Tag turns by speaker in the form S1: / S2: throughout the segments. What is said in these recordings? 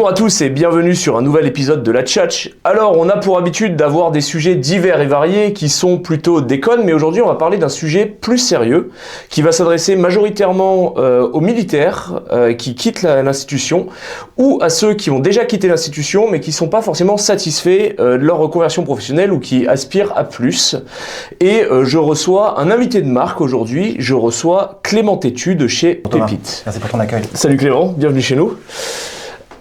S1: Bonjour à tous et bienvenue sur un nouvel épisode de la Tchatch. Alors, on a pour habitude d'avoir des sujets divers et variés qui sont plutôt déconnes, mais aujourd'hui on va parler d'un sujet plus sérieux qui va s'adresser majoritairement aux militaires qui quittent l'institution ou à ceux qui ont déjà quitté l'institution mais qui ne sont pas forcément satisfaits de leur reconversion professionnelle ou qui aspirent à plus. Et je reçois un invité de marque aujourd'hui, je reçois Clément Tétu de chez Pépite.
S2: Merci pour ton accueil.
S1: Salut Clément, bienvenue chez nous.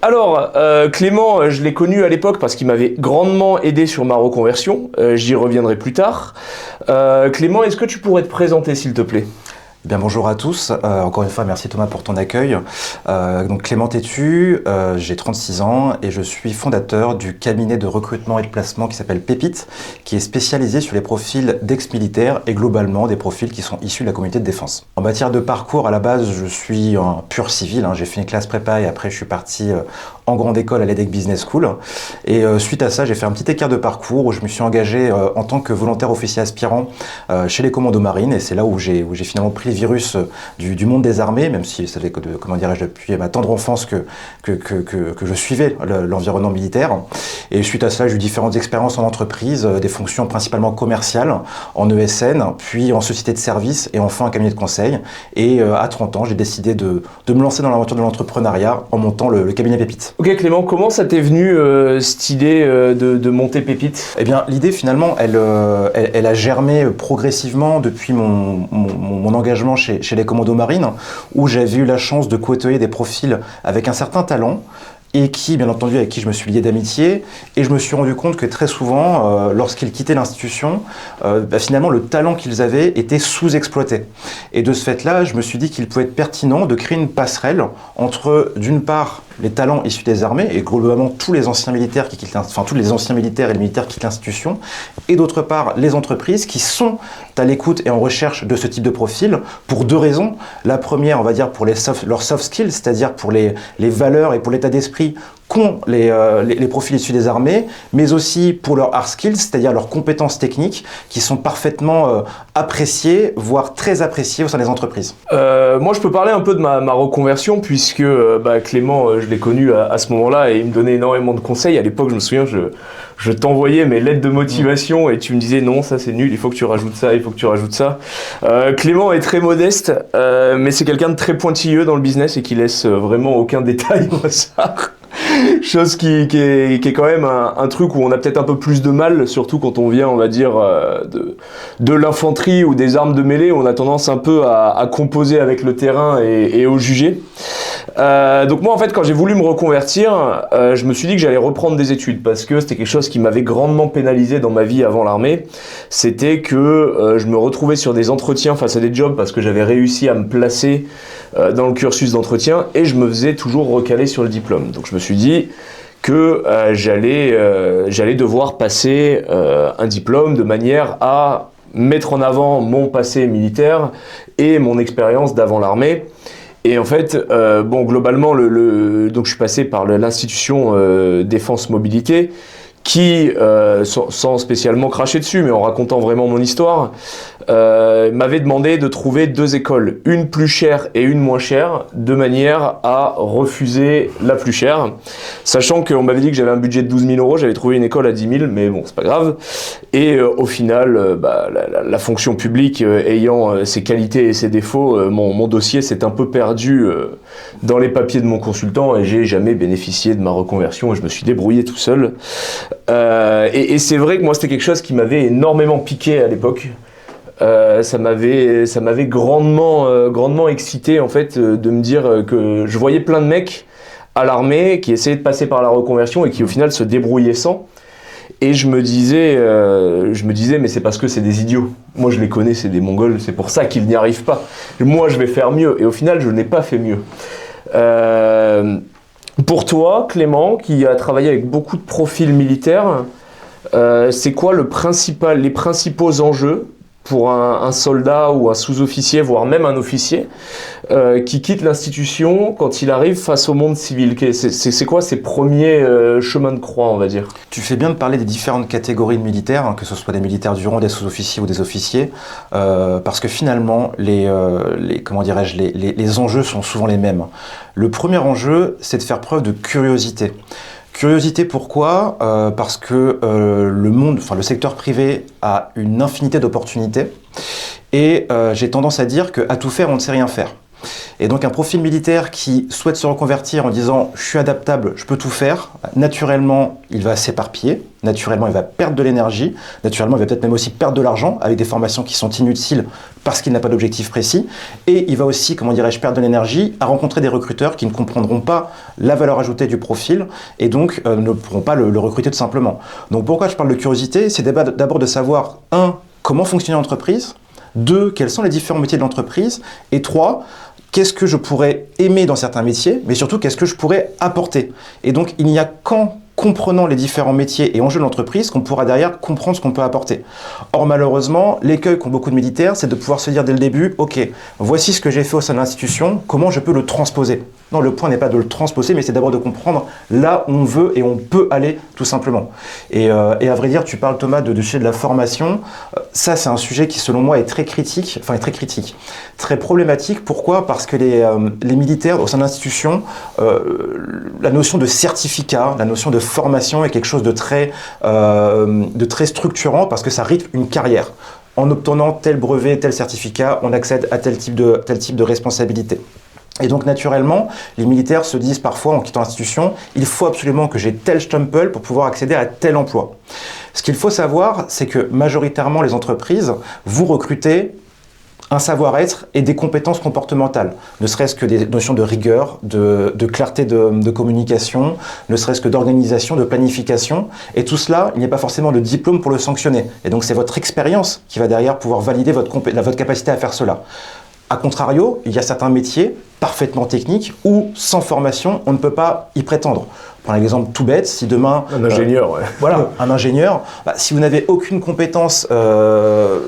S1: Alors, Clément, je l'ai connu à l'époque parce qu'il m'avait grandement aidé sur ma reconversion. J'y reviendrai plus tard. Clément, est-ce que tu pourrais te présenter, s'il te plaît ?
S2: Bien, bonjour à tous. Encore une fois, merci Thomas pour ton accueil. Donc Clément Tétu, j'ai 36 ans et je suis fondateur du cabinet de recrutement et de placement qui s'appelle Pépite, qui est spécialisé sur les profils d'ex-militaires et globalement des profils qui sont issus de la communauté de défense. En matière de parcours, à la base, je suis un pur civil. J'ai fait une classe prépa et après je suis parti en grande école à l'EDEC Business School. Et suite à ça, j'ai fait un petit écart de parcours où je me suis engagé en tant que volontaire officier aspirant chez les commandos marines. Et c'est là où j'ai finalement pris le virus du monde des armées, même si ça fait que depuis ma tendre enfance que je suivais l'environnement militaire. Et suite à ça, j'ai eu différentes expériences en entreprise, des fonctions principalement commerciales, en ESN, puis en société de services et enfin en cabinet de conseil. Et à 30 ans, j'ai décidé de me lancer dans l'aventure de l'entrepreneuriat en montant le cabinet Pépite.
S1: Ok Clément, comment ça t'est venu cette idée de monter Pépite ?
S2: Eh bien, l'idée finalement, elle a germé progressivement depuis mon engagement chez les commandos marines, où j'avais eu la chance de côtoyer des profils avec un certain talent, et qui, bien entendu, avec qui je me suis lié d'amitié, et je me suis rendu compte que très souvent, lorsqu'ils quittaient l'institution, finalement, le talent qu'ils avaient était sous-exploité. Et de ce fait-là, je me suis dit qu'il pouvait être pertinent de créer une passerelle entre, d'une part, les talents issus des armées, et globalement tous les anciens militaires tous les anciens militaires et les militaires qui quittent l'institution, et d'autre part, les entreprises qui sont à l'écoute et en recherche de ce type de profil, pour deux raisons. La première, on va dire, pour leurs soft skills, c'est-à-dire pour les valeurs et pour l'état d'esprit qu'ont les profils issus des armées, mais aussi pour leurs hard skills, c'est-à-dire leurs compétences techniques, qui sont parfaitement appréciées, voire très appréciées au sein des entreprises.
S1: Moi, je peux parler un peu de ma reconversion, puisque Clément, je l'ai connu à ce moment-là, et il me donnait énormément de conseils. À l'époque, je me souviens, je t'envoyais mes lettres de motivation, et tu me disais, non, ça c'est nul, il faut que tu rajoutes ça, il faut que tu rajoutes ça. Clément est très modeste, mais c'est quelqu'un de très pointilleux dans le business, et qui laisse vraiment aucun détail au hasard. Chose qui est quand même un truc où on a peut-être un peu plus de mal, surtout quand on vient, on va dire, de l'infanterie ou des armes de mêlée, où on a tendance un peu à composer avec le terrain et au juger. Donc moi, en fait, quand j'ai voulu me reconvertir, je me suis dit que j'allais reprendre des études, parce que c'était quelque chose qui m'avait grandement pénalisé dans ma vie avant l'armée. C'était que je me retrouvais sur des entretiens face à des jobs, parce que j'avais réussi à me placer dans le cursus d'entretien, et je me faisais toujours recaler sur le diplôme. Donc je me suis dit que j'allais devoir passer un diplôme de manière à mettre en avant mon passé militaire et mon expérience d'avant l'armée. Et en fait, globalement, donc je suis passé par l'institution Défense Mobilité, qui, sans spécialement cracher dessus, mais en racontant vraiment mon histoire, m'avait demandé de trouver deux écoles, une plus chère et une moins chère, de manière à refuser la plus chère. Sachant qu'on m'avait dit que j'avais un budget de 12 000 €, j'avais trouvé une école à 10 000, mais bon, c'est pas grave. Et au final, la fonction publique ayant ses qualités et ses défauts, mon dossier s'est un peu perdu dans les papiers de mon consultant, et j'ai jamais bénéficié de ma reconversion, et je me suis débrouillé tout seul. Et c'est vrai que moi, c'était quelque chose qui m'avait énormément piqué à l'époque. Ça m'avait grandement excité, en fait, de me dire que je voyais plein de mecs à l'armée qui essayaient de passer par la reconversion et qui au final se débrouillaient sans. Et je me disais, mais c'est parce que c'est des idiots. Moi, je les connais, c'est des Mongols, c'est pour ça qu'ils n'y arrivent pas. Moi, je vais faire mieux. Et au final, je n'ai pas fait mieux. Pour toi, Clément, qui a travaillé avec beaucoup de profils militaires, c'est quoi les principaux enjeux pour un soldat ou un sous-officier, voire même un officier, qui quitte l'institution quand il arrive face au monde civil? C'est quoi ses premiers chemins de croix, on va dire?
S2: Tu fais bien de parler des différentes catégories de militaires, hein, que ce soit des militaires du rang, des sous-officiers ou des officiers, parce que finalement, comment dirais-je, les enjeux sont souvent les mêmes. Le premier enjeu, c'est de faire preuve de curiosité. Curiosité, pourquoi ? Parce que le secteur privé a une infinité d'opportunités et j'ai tendance à dire qu'à tout faire, on ne sait rien faire. Et donc un profil militaire qui souhaite se reconvertir en disant « je suis adaptable, je peux tout faire », naturellement, il va s'éparpiller, naturellement, il va perdre de l'énergie, naturellement, il va peut-être même aussi perdre de l'argent avec des formations qui sont inutiles parce qu'il n'a pas d'objectif précis, et il va aussi, comment dirais-je, perdre de l'énergie à rencontrer des recruteurs qui ne comprendront pas la valeur ajoutée du profil et donc ne pourront pas le recruter tout simplement. Donc pourquoi je parle de curiosité ? C'est d'abord de savoir, 1, comment fonctionne l'entreprise, 2, quels sont les différents métiers de l'entreprise, et 3, qu'est-ce que je pourrais aimer dans certains métiers, mais surtout qu'est-ce que je pourrais apporter. Et donc il n'y a qu'en comprenant les différents métiers et enjeux de l'entreprise qu'on pourra derrière comprendre ce qu'on peut apporter. Or malheureusement, l'écueil qu'ont beaucoup de militaires, c'est de pouvoir se dire dès le début, ok, voici ce que j'ai fait au sein de l'institution, comment je peux le transposer. Non, le point n'est pas de le transposer, mais c'est d'abord de comprendre là où on veut et on peut aller tout simplement. Et à vrai dire, tu parles Thomas de la formation, ça c'est un sujet qui selon moi est très critique, très problématique. Pourquoi ? Parce que les militaires au sein de l'institution, la notion de certificat, la notion de formation est quelque chose de très structurant parce que ça rythme une carrière. En obtenant tel brevet, tel certificat, on accède à tel type de responsabilité. Et donc naturellement, les militaires se disent parfois en quittant l'institution, il faut absolument que j'ai tel stempel pour pouvoir accéder à tel emploi. Ce qu'il faut savoir, c'est que majoritairement les entreprises, vous recrutez un savoir-être et des compétences comportementales, ne serait-ce que des notions de rigueur, de clarté de communication, ne serait-ce que d'organisation, de planification, et tout cela, il n'y a pas forcément de diplôme pour le sanctionner. Et donc c'est votre expérience qui va derrière pouvoir valider votre capacité à faire cela. A contrario, il y a certains métiers parfaitement techniques où, sans formation, on ne peut pas y prétendre. Prends l'exemple tout bête, si demain...
S1: Un ingénieur, ouais.
S2: Voilà, un ingénieur, si vous n'avez aucune compétence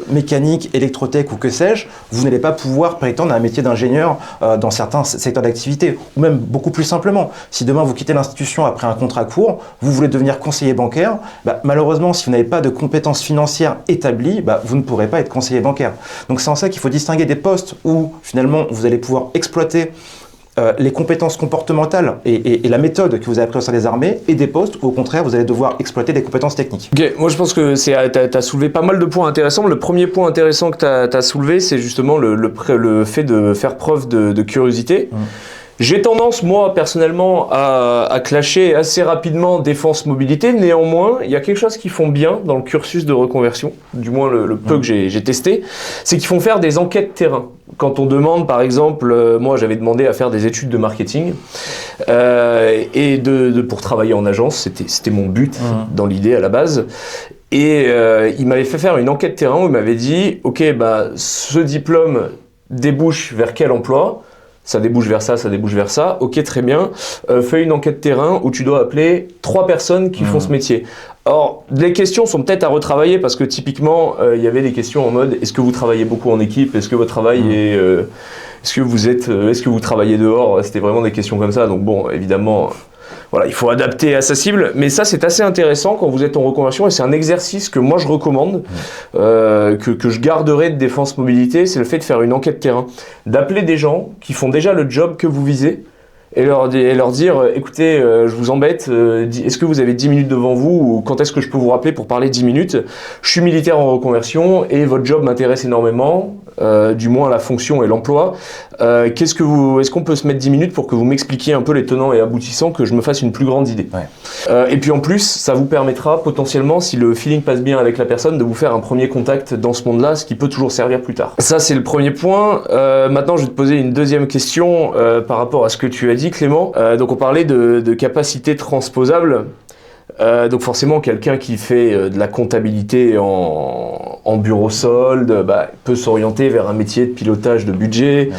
S2: mécanique, électrotech ou que sais-je, vous n'allez pas pouvoir prétendre à un métier d'ingénieur dans certains secteurs d'activité. Ou même beaucoup plus simplement, si demain vous quittez l'institution après un contrat court, vous voulez devenir conseiller bancaire, malheureusement, si vous n'avez pas de compétences financières établies, vous ne pourrez pas être conseiller bancaire. Donc c'est en ça qu'il faut distinguer des postes où finalement vous allez pouvoir exploiter les compétences comportementales et la méthode que vous avez appris au sein des armées et des postes où au contraire vous allez devoir exploiter des compétences techniques.
S1: Ok, moi je pense que tu as soulevé pas mal de points intéressants. Le premier point intéressant que tu as soulevé, c'est justement le fait de faire preuve de curiosité. J'ai tendance, moi, personnellement, à clasher assez rapidement défense-mobilité. Néanmoins, il y a quelque chose qu'ils font bien dans le cursus de reconversion, du moins le peu que j'ai testé, c'est qu'ils font faire des enquêtes terrain. Quand on demande, par exemple, moi j'avais demandé à faire des études de marketing et pour travailler en agence, c'était mon but dans l'idée à la base. Et il m'avait fait faire une enquête terrain où il m'avait dit, ok, ce diplôme débouche vers quel emploi ? Ça débouche vers ça, ça débouche vers ça. Ok, très bien. Fais une enquête terrain où tu dois appeler 3 personnes qui font ce métier. Or, les questions sont peut-être à retravailler parce que typiquement, il y avait des questions en mode est-ce que vous travaillez beaucoup en équipe ? Est-ce que votre travail est... est-ce que vous travaillez dehors ? C'était vraiment des questions comme ça. Donc bon, évidemment... Voilà, il faut adapter à sa cible, mais ça c'est assez intéressant quand vous êtes en reconversion et c'est un exercice que moi je recommande, que je garderai de défense mobilité, c'est le fait de faire une enquête terrain, d'appeler des gens qui font déjà le job que vous visez et leur dire écoutez, je vous embête, est-ce que vous avez 10 minutes devant vous ou quand est-ce que je peux vous rappeler pour parler 10 minutes ? Je suis militaire en reconversion et votre job m'intéresse énormément, du moins la fonction et l'emploi. Est-ce qu'on peut se mettre 10 minutes pour que vous m'expliquiez un peu les tenants et aboutissants, que je me fasse une plus grande idée. Et puis en plus, ça vous permettra potentiellement, si le feeling passe bien avec la personne, de vous faire un premier contact dans ce monde-là, ce qui peut toujours servir plus tard. Ça, c'est le premier point. Maintenant, je vais te poser une deuxième question par rapport à ce que tu as dit, Clément. Donc on parlait de capacités transposables. Donc forcément, quelqu'un qui fait de la comptabilité en bureau solde peut s'orienter vers un métier de pilotage de budget.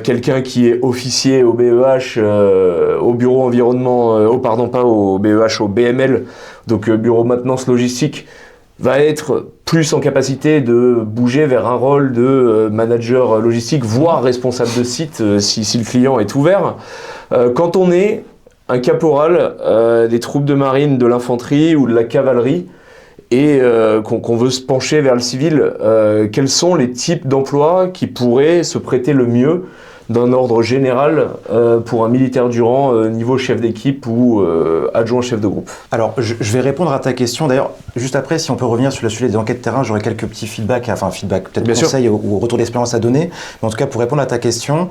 S1: Quelqu'un qui est officier au BEH, au bureau environnement, pas au BEH, au BML, donc bureau maintenance logistique, va être plus en capacité de bouger vers un rôle de manager logistique, voire responsable de site si le client est ouvert. Quand on est un caporal des troupes de marine, de l'infanterie ou de la cavalerie, et qu'on veut se pencher vers le civil, quels sont les types d'emplois qui pourraient se prêter le mieux d'un ordre général pour un militaire du rang niveau chef d'équipe ou adjoint chef de groupe?
S2: Alors, je vais répondre à ta question. D'ailleurs, juste après, si on peut revenir sur le sujet des enquêtes terrain, j'aurai quelques petits feedbacks, peut-être
S1: Bien
S2: conseils
S1: sûr.
S2: ou retour d'expérience à donner. Mais en tout cas, pour répondre à ta question,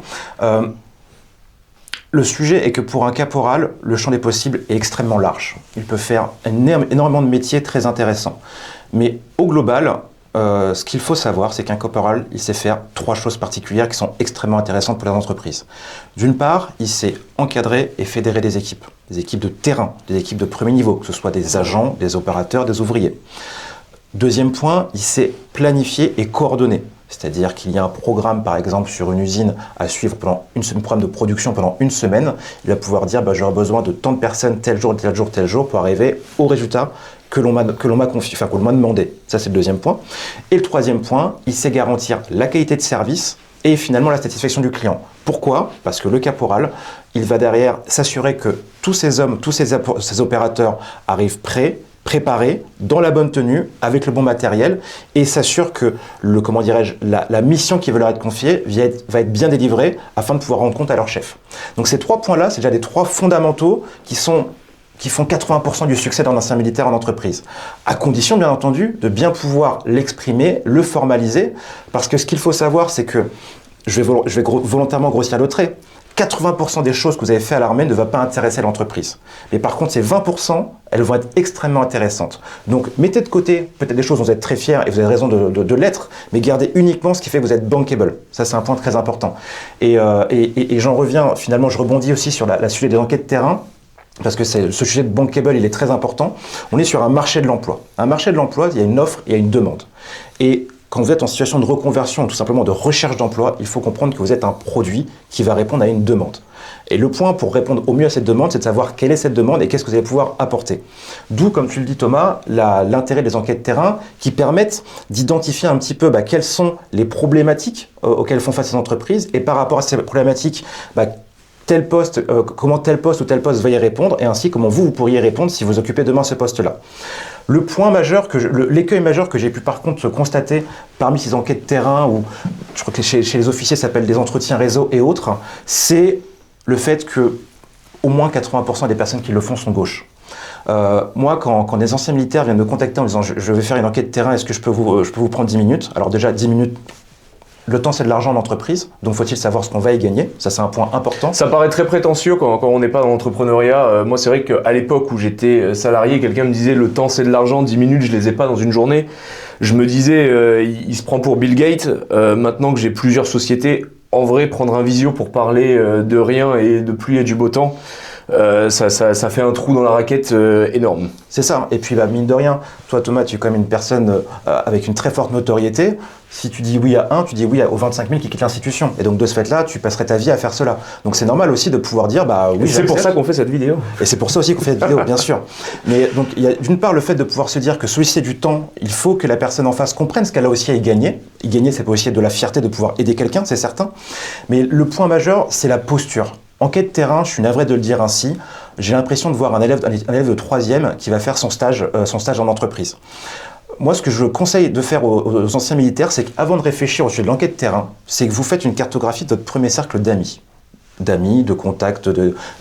S2: le sujet est que pour un caporal, le champ des possibles est extrêmement large. Il peut faire énormément de métiers très intéressants. Mais au global, ce qu'il faut savoir, c'est qu'un caporal, il sait faire 3 choses particulières qui sont extrêmement intéressantes pour les entreprises. D'une part, il sait encadrer et fédérer des équipes de terrain, des équipes de premier niveau, que ce soit des agents, des opérateurs, des ouvriers. Deuxième point, il sait planifier et coordonner. C'est-à-dire qu'il y a un programme, par exemple, sur une usine à suivre pendant un programme de production pendant une semaine. Il va pouvoir dire j'aurai besoin de tant de personnes tel jour, tel jour, tel jour pour arriver au résultat que l'on m'a confié, qu'on m'a demandé. Ça, c'est le deuxième point. Et le troisième point, il sait garantir la qualité de service et finalement la satisfaction du client. Pourquoi ? Parce que le caporal, il va derrière s'assurer que tous ces hommes, tous ces opérateurs arrivent prêts, préparés, dans la bonne tenue, avec le bon matériel, et s'assure que la mission qui va leur être confiée va être bien délivrée afin de pouvoir rendre compte à leur chef. Donc ces 3 points-là, c'est déjà des 3 fondamentaux qui font 80% du succès d'un ancien militaire en entreprise. À condition, bien entendu, de bien pouvoir l'exprimer, le formaliser, parce que ce qu'il faut savoir, c'est que, je vais volontairement grossir le trait, 80% des choses que vous avez fait à l'armée ne va pas intéresser l'entreprise. Mais par contre, ces 20%, elles vont être extrêmement intéressantes. Donc, mettez de côté peut-être des choses dont vous êtes très fiers et vous avez raison de l'être, mais gardez uniquement ce qui fait que vous êtes bankable. Ça, c'est un point très important. Et j'en reviens, finalement, je rebondis aussi sur la sujet des enquêtes terrain, parce que ce sujet de bankable, il est très important. On est sur un marché de l'emploi. Un marché de l'emploi, il y a une offre, il y a une demande. Et quand vous êtes en situation de reconversion, tout simplement de recherche d'emploi, il faut comprendre que vous êtes un produit qui va répondre à une demande. Et le point pour répondre au mieux à cette demande, c'est de savoir quelle est cette demande et qu'est-ce que vous allez pouvoir apporter. D'où, comme tu le dis Thomas, l'intérêt des enquêtes terrain qui permettent d'identifier un petit peu quelles sont les problématiques auxquelles font face les entreprises et par rapport à ces problématiques, tel poste, comment tel poste ou tel poste va y répondre et ainsi comment vous pourriez répondre si vous occupez demain ce poste-là. Le point majeur, l'écueil majeur que j'ai pu par contre constater parmi ces enquêtes terrain, ou je crois que chez les officiers ça s'appelle des entretiens réseau et autres, c'est le fait que au moins 80% des personnes qui le font sont gauches. Moi, quand des anciens militaires viennent me contacter en disant je vais faire une enquête terrain, est-ce que je peux vous prendre 10 minutes ? Alors déjà 10 minutes. Le temps, c'est de l'argent en entreprise, donc faut-il savoir ce qu'on va y gagner. Ça, c'est un point important.
S1: Ça paraît très prétentieux quand on n'est pas dans l'entrepreneuriat. Moi, c'est vrai qu'à l'époque où j'étais salarié, quelqu'un me disait le temps, c'est de l'argent, 10 minutes, je les ai pas dans une journée. Je me disais, il se prend pour Bill Gates. Maintenant que j'ai plusieurs sociétés, en vrai, prendre un visio pour parler de rien et de pluie et du beau temps, ça fait un trou dans la raquette énorme.
S2: C'est ça. Et puis, mine de rien, toi, Thomas, tu es quand même une personne avec une très forte notoriété. Si tu dis oui à un, tu dis oui aux 25 000 qui quittent l'institution. Et donc, de ce fait-là, tu passerais ta vie à faire cela. Donc, c'est normal aussi de pouvoir dire, oui,
S1: c'est pour ça qu'on fait cette vidéo.
S2: Et c'est pour ça aussi qu'on fait cette vidéo, bien sûr. Mais donc, il y a d'une part le fait de pouvoir se dire que solliciter du temps, il faut que la personne en face comprenne ce qu'elle a aussi à y gagner. Y gagner, c'est pas aussi de la fierté de pouvoir aider quelqu'un, c'est certain. Mais le point majeur, c'est la posture. Enquête terrain, je suis navré de le dire ainsi, j'ai l'impression de voir un élève de 3e qui va faire son stage en entreprise. Moi, ce que je conseille de faire aux anciens militaires, c'est qu'avant de réfléchir au sujet de l'enquête terrain, c'est que vous faites une cartographie de votre premier cercle d'amis, de contacts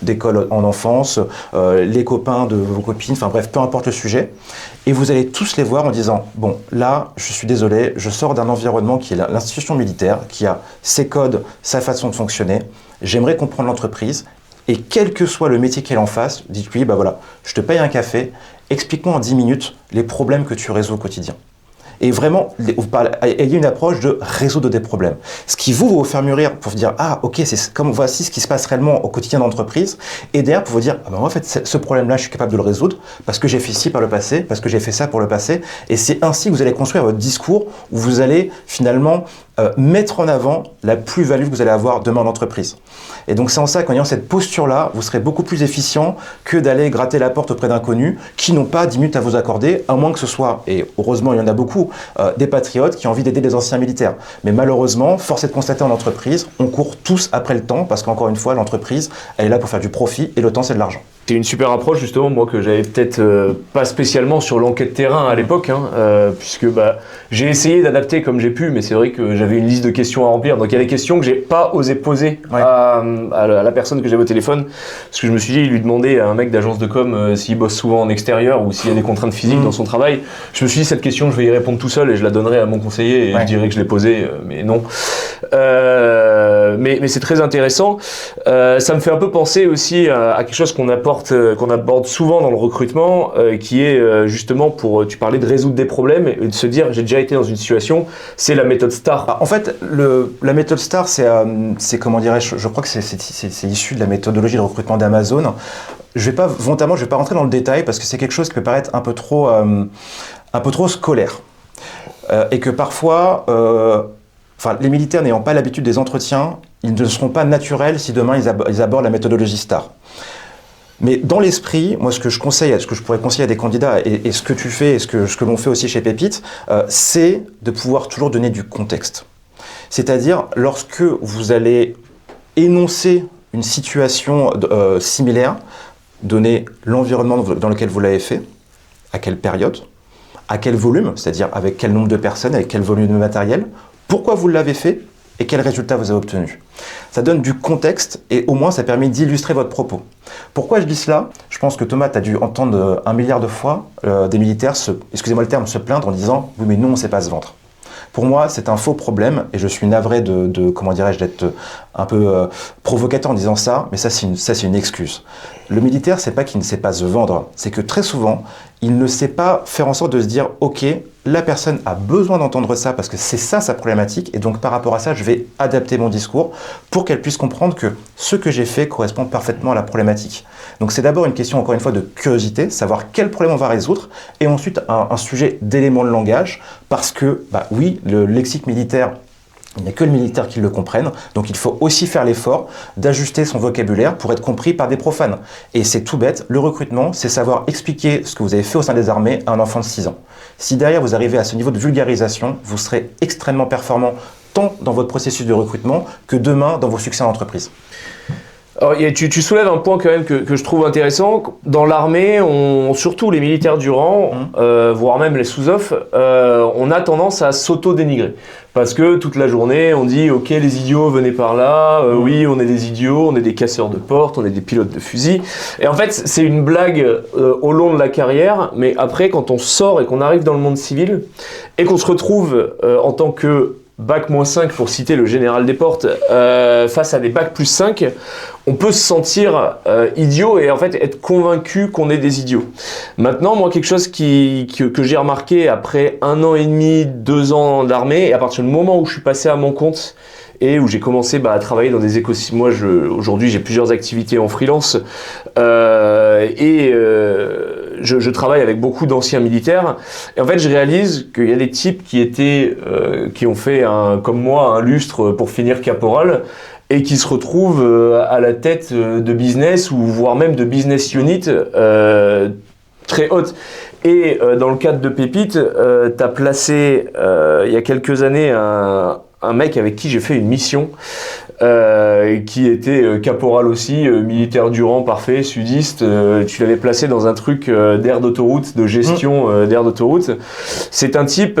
S2: d'école en enfance, les copains de vos copines, enfin bref, peu importe le sujet. Et vous allez tous les voir en disant, bon, là, je suis désolé, je sors d'un environnement qui est l'institution militaire, qui a ses codes, sa façon de fonctionner. J'aimerais comprendre l'entreprise. Et quel que soit le métier qu'elle en fasse, dites-lui, voilà, je te paye un café, explique-moi en 10 minutes les problèmes que tu résous au quotidien. Et vraiment, ayez une approche de résoudre des problèmes. Ce qui vous faire mûrir pour vous dire, ok, voici ce qui se passe réellement au quotidien d'entreprise. Et derrière, pour vous dire, en fait, ce problème-là, je suis capable de le résoudre parce que j'ai fait ci par le passé, parce que j'ai fait ça pour le passé. Et c'est ainsi que vous allez construire votre discours où vous allez finalement mettre en avant la plus-value que vous allez avoir demain en entreprise. Et donc c'est en ça qu'en ayant cette posture-là, vous serez beaucoup plus efficient que d'aller gratter la porte auprès d'inconnus qui n'ont pas 10 minutes à vous accorder, à moins que ce soit, et heureusement il y en a beaucoup, des patriotes qui ont envie d'aider les anciens militaires. Mais malheureusement, force est de constater en entreprise, on court tous après le temps, parce qu'encore une fois, l'entreprise, elle est là pour faire du profit, et le temps c'est de l'argent.
S1: C'est une super approche justement, moi que j'avais peut-être pas spécialement sur l'enquête terrain à l'époque, puisque j'ai essayé d'adapter comme j'ai pu, mais c'est vrai que j'avais une liste de questions à remplir, donc il y a des questions que j'ai pas osé poser à la personne que j'avais au téléphone, parce que je me suis dit, lui demander à un mec d'agence de com s'il bosse souvent en extérieur ou s'il y a des contraintes physiques dans son travail, je me suis dit cette question je vais y répondre tout seul et je la donnerai à mon conseiller et je dirais que je l'ai posée, mais non. Mais c'est très intéressant, ça me fait un peu penser aussi à quelque chose qu'on aborde souvent dans le recrutement, qui est justement tu parlais de résoudre des problèmes et de se dire j'ai déjà été dans une situation, c'est la méthode STAR.
S2: En fait, la méthode STAR, c'est comment dirais-je, je crois que c'est issu de la méthodologie de recrutement d'Amazon. Je vais pas rentrer dans le détail parce que c'est quelque chose qui peut paraître un peu trop scolaire. Et que parfois, les militaires n'ayant pas l'habitude des entretiens, ils ne seront pas naturels si demain ils abordent la méthodologie STAR. Mais dans l'esprit, moi ce que je pourrais conseiller à des candidats, et ce que tu fais, et ce que l'on fait aussi chez Pépite, c'est de pouvoir toujours donner du contexte. C'est-à-dire, lorsque vous allez énoncer une situation similaire, donner l'environnement dans lequel vous l'avez fait, à quelle période, à quel volume, c'est-à-dire avec quel nombre de personnes, avec quel volume de matériel, pourquoi vous l'avez fait, et quel résultat vous avez obtenu. Ça donne du contexte et au moins ça permet d'illustrer votre propos. Pourquoi je dis cela? Je pense que Thomas, tu as dû entendre 1 milliard de fois des militaires, excusez-moi le terme, se plaindre en disant « oui mais nous on ne sait pas se vendre ». Pour moi, c'est un faux problème et je suis navré comment dirais-je, d'être un peu provocateur en disant ça, mais ça c'est une excuse. Le militaire, c'est pas qu'il ne sait pas se vendre, c'est que très souvent, il ne sait pas faire en sorte de se dire « ok, la personne a besoin d'entendre ça parce que c'est ça sa problématique et donc par rapport à ça, je vais adapter mon discours pour qu'elle puisse comprendre que ce que j'ai fait correspond parfaitement à la problématique. » Donc c'est d'abord une question, encore une fois, de curiosité, savoir quel problème on va résoudre et ensuite un sujet d'éléments de langage parce que, oui, le lexique militaire, il n'y a que le militaire qui le comprenne, donc il faut aussi faire l'effort d'ajuster son vocabulaire pour être compris par des profanes. Et c'est tout bête, le recrutement, c'est savoir expliquer ce que vous avez fait au sein des armées à un enfant de 6 ans. Si derrière vous arrivez à ce niveau de vulgarisation, vous serez extrêmement performant tant dans votre processus de recrutement que demain dans vos succès en entreprise.
S1: Alors, tu soulèves un point quand même que je trouve intéressant. Dans l'armée, surtout les militaires du rang, voire même les sous-off, on a tendance à s'auto-dénigrer. Parce que toute la journée, on dit « ok, les idiots, venez par là, oui, on est des idiots, on est des casseurs de portes, on est des pilotes de fusil. » Et en fait, c'est une blague au long de la carrière, mais après, quand on sort et qu'on arrive dans le monde civil, et qu'on se retrouve en tant que Bac-5 pour citer le général des portes, face à des Bac+5, on peut se sentir idiot et en fait être convaincu qu'on est des idiots. Maintenant, moi, quelque chose que j'ai remarqué après 1 an et demi, 2 ans d'armée, et à partir du moment où je suis passé à mon compte et où j'ai commencé à travailler dans des écosystèmes. Moi, aujourd'hui, j'ai plusieurs activités en freelance je travaille avec beaucoup d'anciens militaires. Et en fait, je réalise qu'il y a des types qui ont fait, comme moi, un lustre pour finir caporal et qui se retrouvent à la tête de business ou voire même de business unit très haute. Et dans le cadre de Pépite, tu as placé il y a quelques années un mec avec qui j'ai fait une mission qui était caporal aussi, militaire du rang parfait, sudiste. Tu l'avais placé dans un truc d'aire d'autoroute, de gestion d'aire d'autoroute. C'est un type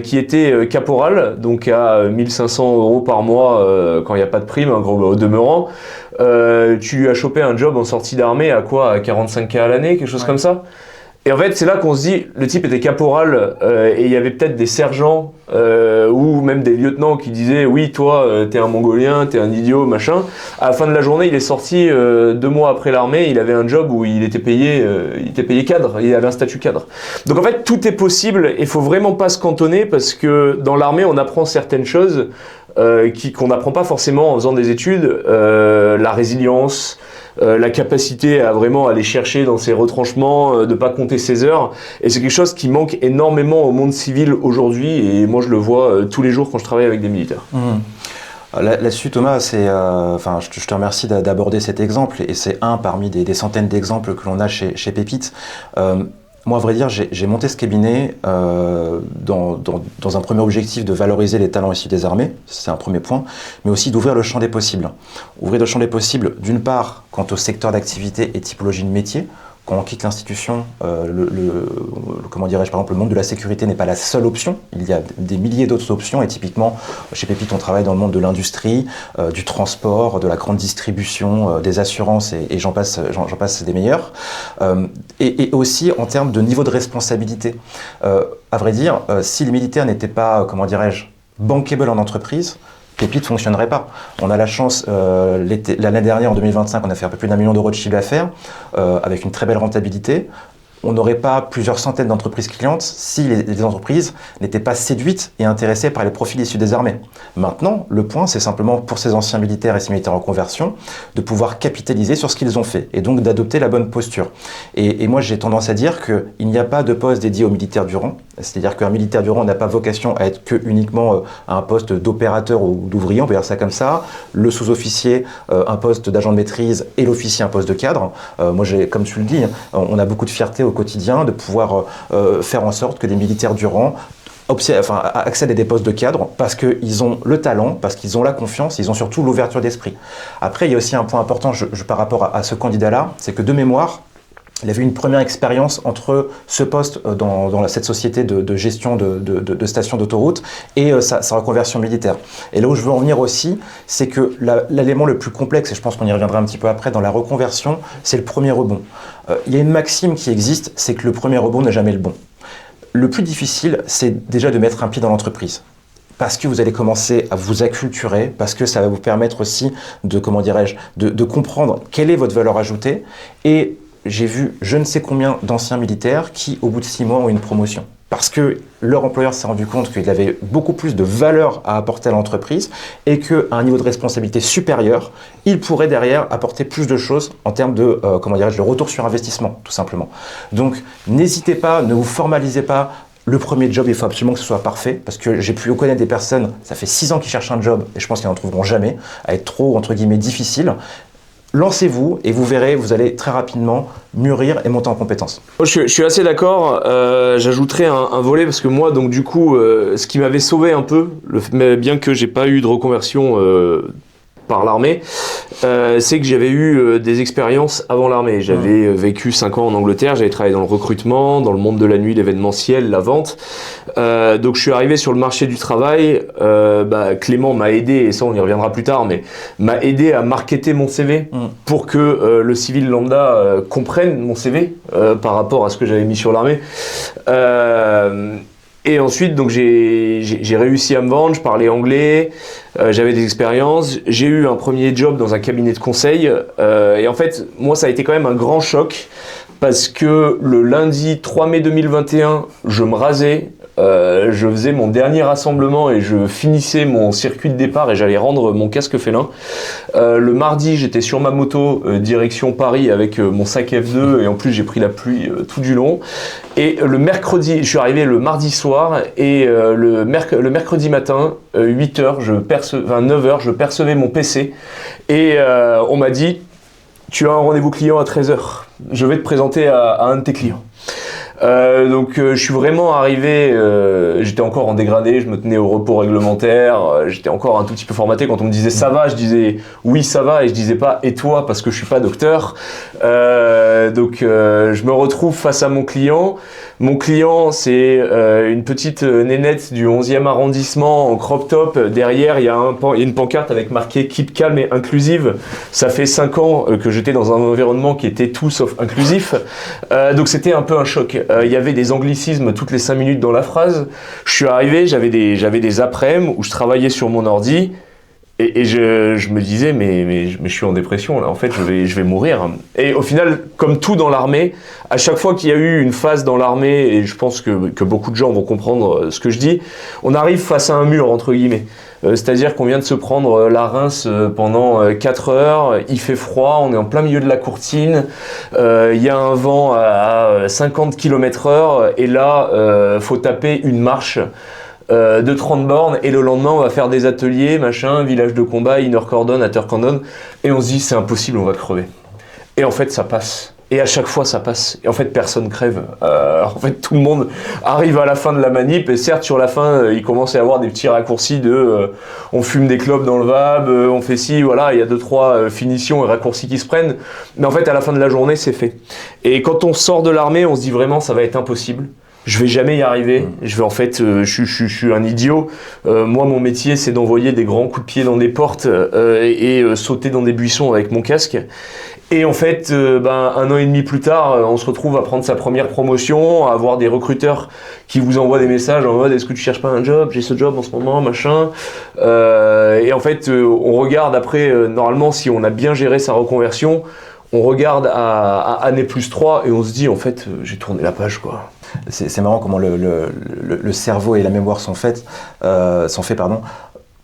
S1: qui était caporal, donc à 1 500 € par mois quand il n'y a pas de prime, au demeurant. Tu lui as chopé un job en sortie d'armée à quoi? À 45 000 à l'année, quelque chose comme ça? Et en fait, c'est là qu'on se dit, le type était caporal et il y avait peut-être des sergents ou même des lieutenants qui disaient « Oui, toi, t'es un Mongolien, t'es un idiot, machin ». À la fin de la journée, il est sorti 2 mois après l'armée, il avait un job où il était payé cadre, il avait un statut cadre. Donc en fait, tout est possible et il faut vraiment pas se cantonner parce que dans l'armée, on apprend certaines choses qu'on n'apprend pas forcément en faisant des études, la résilience, la capacité à vraiment aller chercher dans ses retranchements, de pas compter ses heures. Et c'est quelque chose qui manque énormément au monde civil aujourd'hui. Et moi, je le vois tous les jours quand je travaille avec des militaires.
S2: Là-dessus, Thomas, je te remercie d'aborder cet exemple. Et c'est un parmi des centaines d'exemples que l'on a chez Pépite. Moi, à vrai dire, j'ai monté ce cabinet dans un premier objectif de valoriser les talents issus des armées, c'est un premier point, mais aussi d'ouvrir le champ des possibles. Ouvrir le champ des possibles, d'une part, quant au secteur d'activité et typologie de métier. Quand on quitte l'institution, comment dirais-je, par exemple, le monde de la sécurité n'est pas la seule option. Il y a des milliers d'autres options et typiquement, chez Pépite, on travaille dans le monde de l'industrie, du transport, de la grande distribution, des assurances et j'en passe des meilleurs. Et aussi en termes de niveau de responsabilité. À vrai dire, si les militaires n'étaient pas, comment dirais-je, bankable en entreprise, Pépite ne fonctionnerait pas. On a la chance, l'année dernière, en 2025, on a fait un peu plus d'1 million d'euros de chiffre d'affaires, avec une très belle rentabilité. On n'aurait pas plusieurs centaines d'entreprises clientes si les entreprises n'étaient pas séduites et intéressées par les profils issus des armées. Maintenant, le point, c'est simplement pour ces anciens militaires et ces militaires en conversion, de pouvoir capitaliser sur ce qu'ils ont fait et donc d'adopter la bonne posture. Et moi, j'ai tendance à dire qu'il n'y a pas de poste dédié aux militaires du rang. C'est-à-dire qu'un militaire du rang n'a pas vocation à être uniquement à un poste d'opérateur ou d'ouvrier, on peut dire ça comme ça. Le sous-officier, un poste d'agent de maîtrise et l'officier, un poste de cadre. Moi, comme tu le dis, on a beaucoup de fierté au quotidien de pouvoir faire en sorte que les militaires du rang accèdent à des postes de cadre parce qu'ils ont le talent, parce qu'ils ont la confiance, ils ont surtout l'ouverture d'esprit. Après, il y a aussi un point important par rapport à ce candidat-là, c'est que de mémoire, il avait une première expérience entre ce poste dans cette société de gestion de stations d'autoroute et sa reconversion militaire. Et là où je veux en venir aussi, c'est que l'élément le plus complexe, et je pense qu'on y reviendra un petit peu après, dans la reconversion, c'est le premier rebond. Il y a une maxime qui existe, c'est que le premier rebond n'est jamais le bon. Le plus difficile, c'est déjà de mettre un pied dans l'entreprise. Parce que vous allez commencer à vous acculturer, parce que ça va vous permettre aussi de comprendre quelle est votre valeur ajoutée. Et j'ai vu je ne sais combien d'anciens militaires qui, au bout de 6 mois, ont une promotion. Parce que leur employeur s'est rendu compte qu'il avait beaucoup plus de valeur à apporter à l'entreprise et qu'à un niveau de responsabilité supérieur, il pourrait derrière apporter plus de choses en termes de, de retour sur investissement, tout simplement. Donc, n'hésitez pas, ne vous formalisez pas. Le premier job, il faut absolument que ce soit parfait parce que j'ai pu connaître des personnes, ça fait 6 ans qu'ils cherchent un job et je pense qu'ils n'en trouveront jamais, à être trop, entre guillemets, difficile. Lancez-vous et vous verrez, vous allez très rapidement mûrir et monter en compétences.
S1: Je suis assez d'accord, j'ajouterais un volet parce que moi, donc du coup, ce qui m'avait sauvé un peu, bien que j'ai pas eu de reconversion par l'armée, c'est que j'avais eu des expériences avant l'armée. J'avais vécu 5 ans en Angleterre, j'avais travaillé dans le recrutement, dans le monde de la nuit, l'événementiel, la vente. Donc je suis arrivé sur le marché du travail. Clément m'a aidé, et ça on y reviendra plus tard, mais m'a aidé à marketer mon CV pour que le civil lambda comprenne mon CV par rapport à ce que j'avais mis sur l'armée. Et ensuite, donc j'ai réussi à me vendre, je parlais anglais, j'avais des expériences, j'ai eu un premier job dans un cabinet de conseil, et en fait, moi ça a été quand même un grand choc, parce que le lundi 3 mai 2021, je me rasais, je faisais mon dernier rassemblement et je finissais mon circuit de départ et j'allais rendre mon casque félin. Le mardi, j'étais sur ma moto, direction Paris avec mon sac F2 et en plus j'ai pris la pluie tout du long. Et le mercredi, je suis arrivé le mardi soir et le mercredi matin, 8h, 9h, je percevais mon PC et on m'a dit « Tu as un rendez-vous client à 13h, je vais te présenter à un de tes clients ». Donc je suis vraiment arrivé, j'étais encore en dégradé, je me tenais au repos réglementaire, j'étais encore un tout petit peu formaté. Quand on me disait ça va, je disais oui ça va et je disais pas et toi parce que je suis pas docteur. Donc je me retrouve face à mon client. Mon client c'est une petite nénette du 11e arrondissement en crop top. Derrière il y a une pancarte avec marqué Keep calme et inclusive. Ça fait 5 ans que j'étais dans un environnement qui était tout sauf inclusif. Donc c'était un peu un choc. Il y avait des anglicismes toutes les 5 minutes dans la phrase. Je suis arrivé, j'avais des après-midi où je travaillais sur mon ordi Et je me disais, mais je suis en dépression, là, en fait, je vais mourir. Et au final, comme tout dans l'armée, à chaque fois qu'il y a eu une phase dans l'armée, et je pense que beaucoup de gens vont comprendre ce que je dis, on arrive face à un mur, entre guillemets. C'est-à-dire qu'on vient de se prendre la rince pendant 4 heures, il fait froid, on est en plein milieu de la courtine, il y a un vent à 50 km/h, et là, faut taper une marche de 30 bornes, et le lendemain, on va faire des ateliers, machin, village de combat, inner cordon, outer cordon, et on se dit, c'est impossible, on va crever. Et en fait, ça passe. Et à chaque fois, ça passe. Et en fait, personne crève. En fait, tout le monde arrive à la fin de la manip. Et certes, sur la fin, il commence à y avoir des petits raccourcis de on fume des clopes dans le VAB, on fait ci, voilà. Il y a 2-3 finitions et raccourcis qui se prennent. Mais en fait, à la fin de la journée, c'est fait. Et quand on sort de l'armée, on se dit vraiment, ça va être impossible. Je vais jamais y arriver. Je vais en fait, je suis un idiot. Moi, mon métier, c'est d'envoyer des grands coups de pied dans des portes et sauter dans des buissons avec mon casque. Et en fait, 1 an et demi plus tard, on se retrouve à prendre sa première promotion, à avoir des recruteurs qui vous envoient des messages en mode « Est-ce que tu cherches pas un job ? J'ai ce job en ce moment, machin. » Et en fait, on regarde après, normalement, si on a bien géré sa reconversion, on regarde à année plus 3 et on se dit, en fait, j'ai tourné la page, quoi.
S2: C'est marrant comment le cerveau et la mémoire sont faits,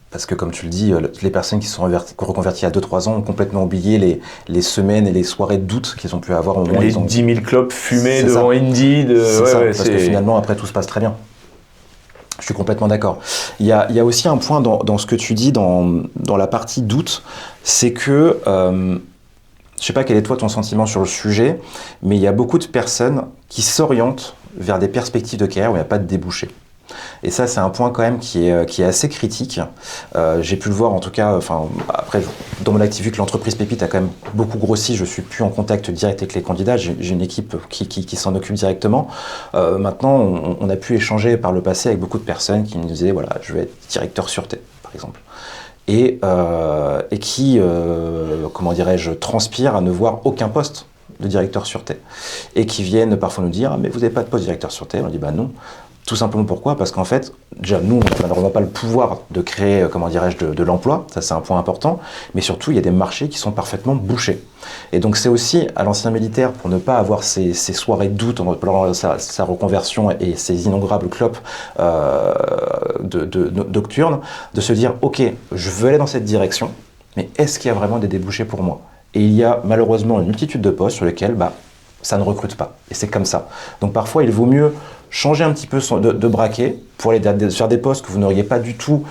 S2: parce que comme tu le dis, les personnes qui sont reconverties à 2-3 ans ont complètement oublié les semaines et les soirées de doute qu'ils ont pu avoir au moment.
S1: Les 10 000 clopes fumées devant Indeed.
S2: Parce que finalement, après, tout se passe très bien. Je suis complètement d'accord. Il y a aussi un point dans ce que tu dis, dans la partie doute, c'est que... je sais pas quel est toi ton sentiment sur le sujet, mais il y a beaucoup de personnes qui s'orientent vers des perspectives de carrière où il n'y a pas de débouché. Et ça, c'est un point quand même qui est assez critique. J'ai pu le voir en tout cas, après, dans mon activité, vu que l'entreprise Pépite a quand même beaucoup grossi, je suis plus en contact direct avec les candidats, j'ai une équipe qui s'en occupe directement. Maintenant, on a pu échanger par le passé avec beaucoup de personnes qui nous disaient, voilà, je vais être directeur sûreté, par exemple. Et qui, comment dirais-je, transpirent à ne voir aucun poste de directeur sûreté. Et qui viennent parfois nous dire « Ah, mais vous n'avez pas de poste de directeur sûreté ?» On dit « Bah non ». Tout simplement pourquoi ? Parce qu'en fait, déjà, nous, on n'a malheureusement pas le pouvoir de créer, comment dirais-je, de l'emploi. Ça, c'est un point important. Mais surtout, il y a des marchés qui sont parfaitement bouchés. Et donc, c'est aussi à l'ancien militaire, pour ne pas avoir ces soirées de doute pendant sa reconversion et ces innombrables clopes nocturnes, de se dire « Ok, je veux aller dans cette direction, mais est-ce qu'il y a vraiment des débouchés pour moi ?» Et il y a malheureusement une multitude de postes sur lesquels ça ne recrute pas. Et c'est comme ça. Donc, parfois, il vaut mieux changer un petit peu de braquet pour aller faire des postes que vous n'auriez pas du tout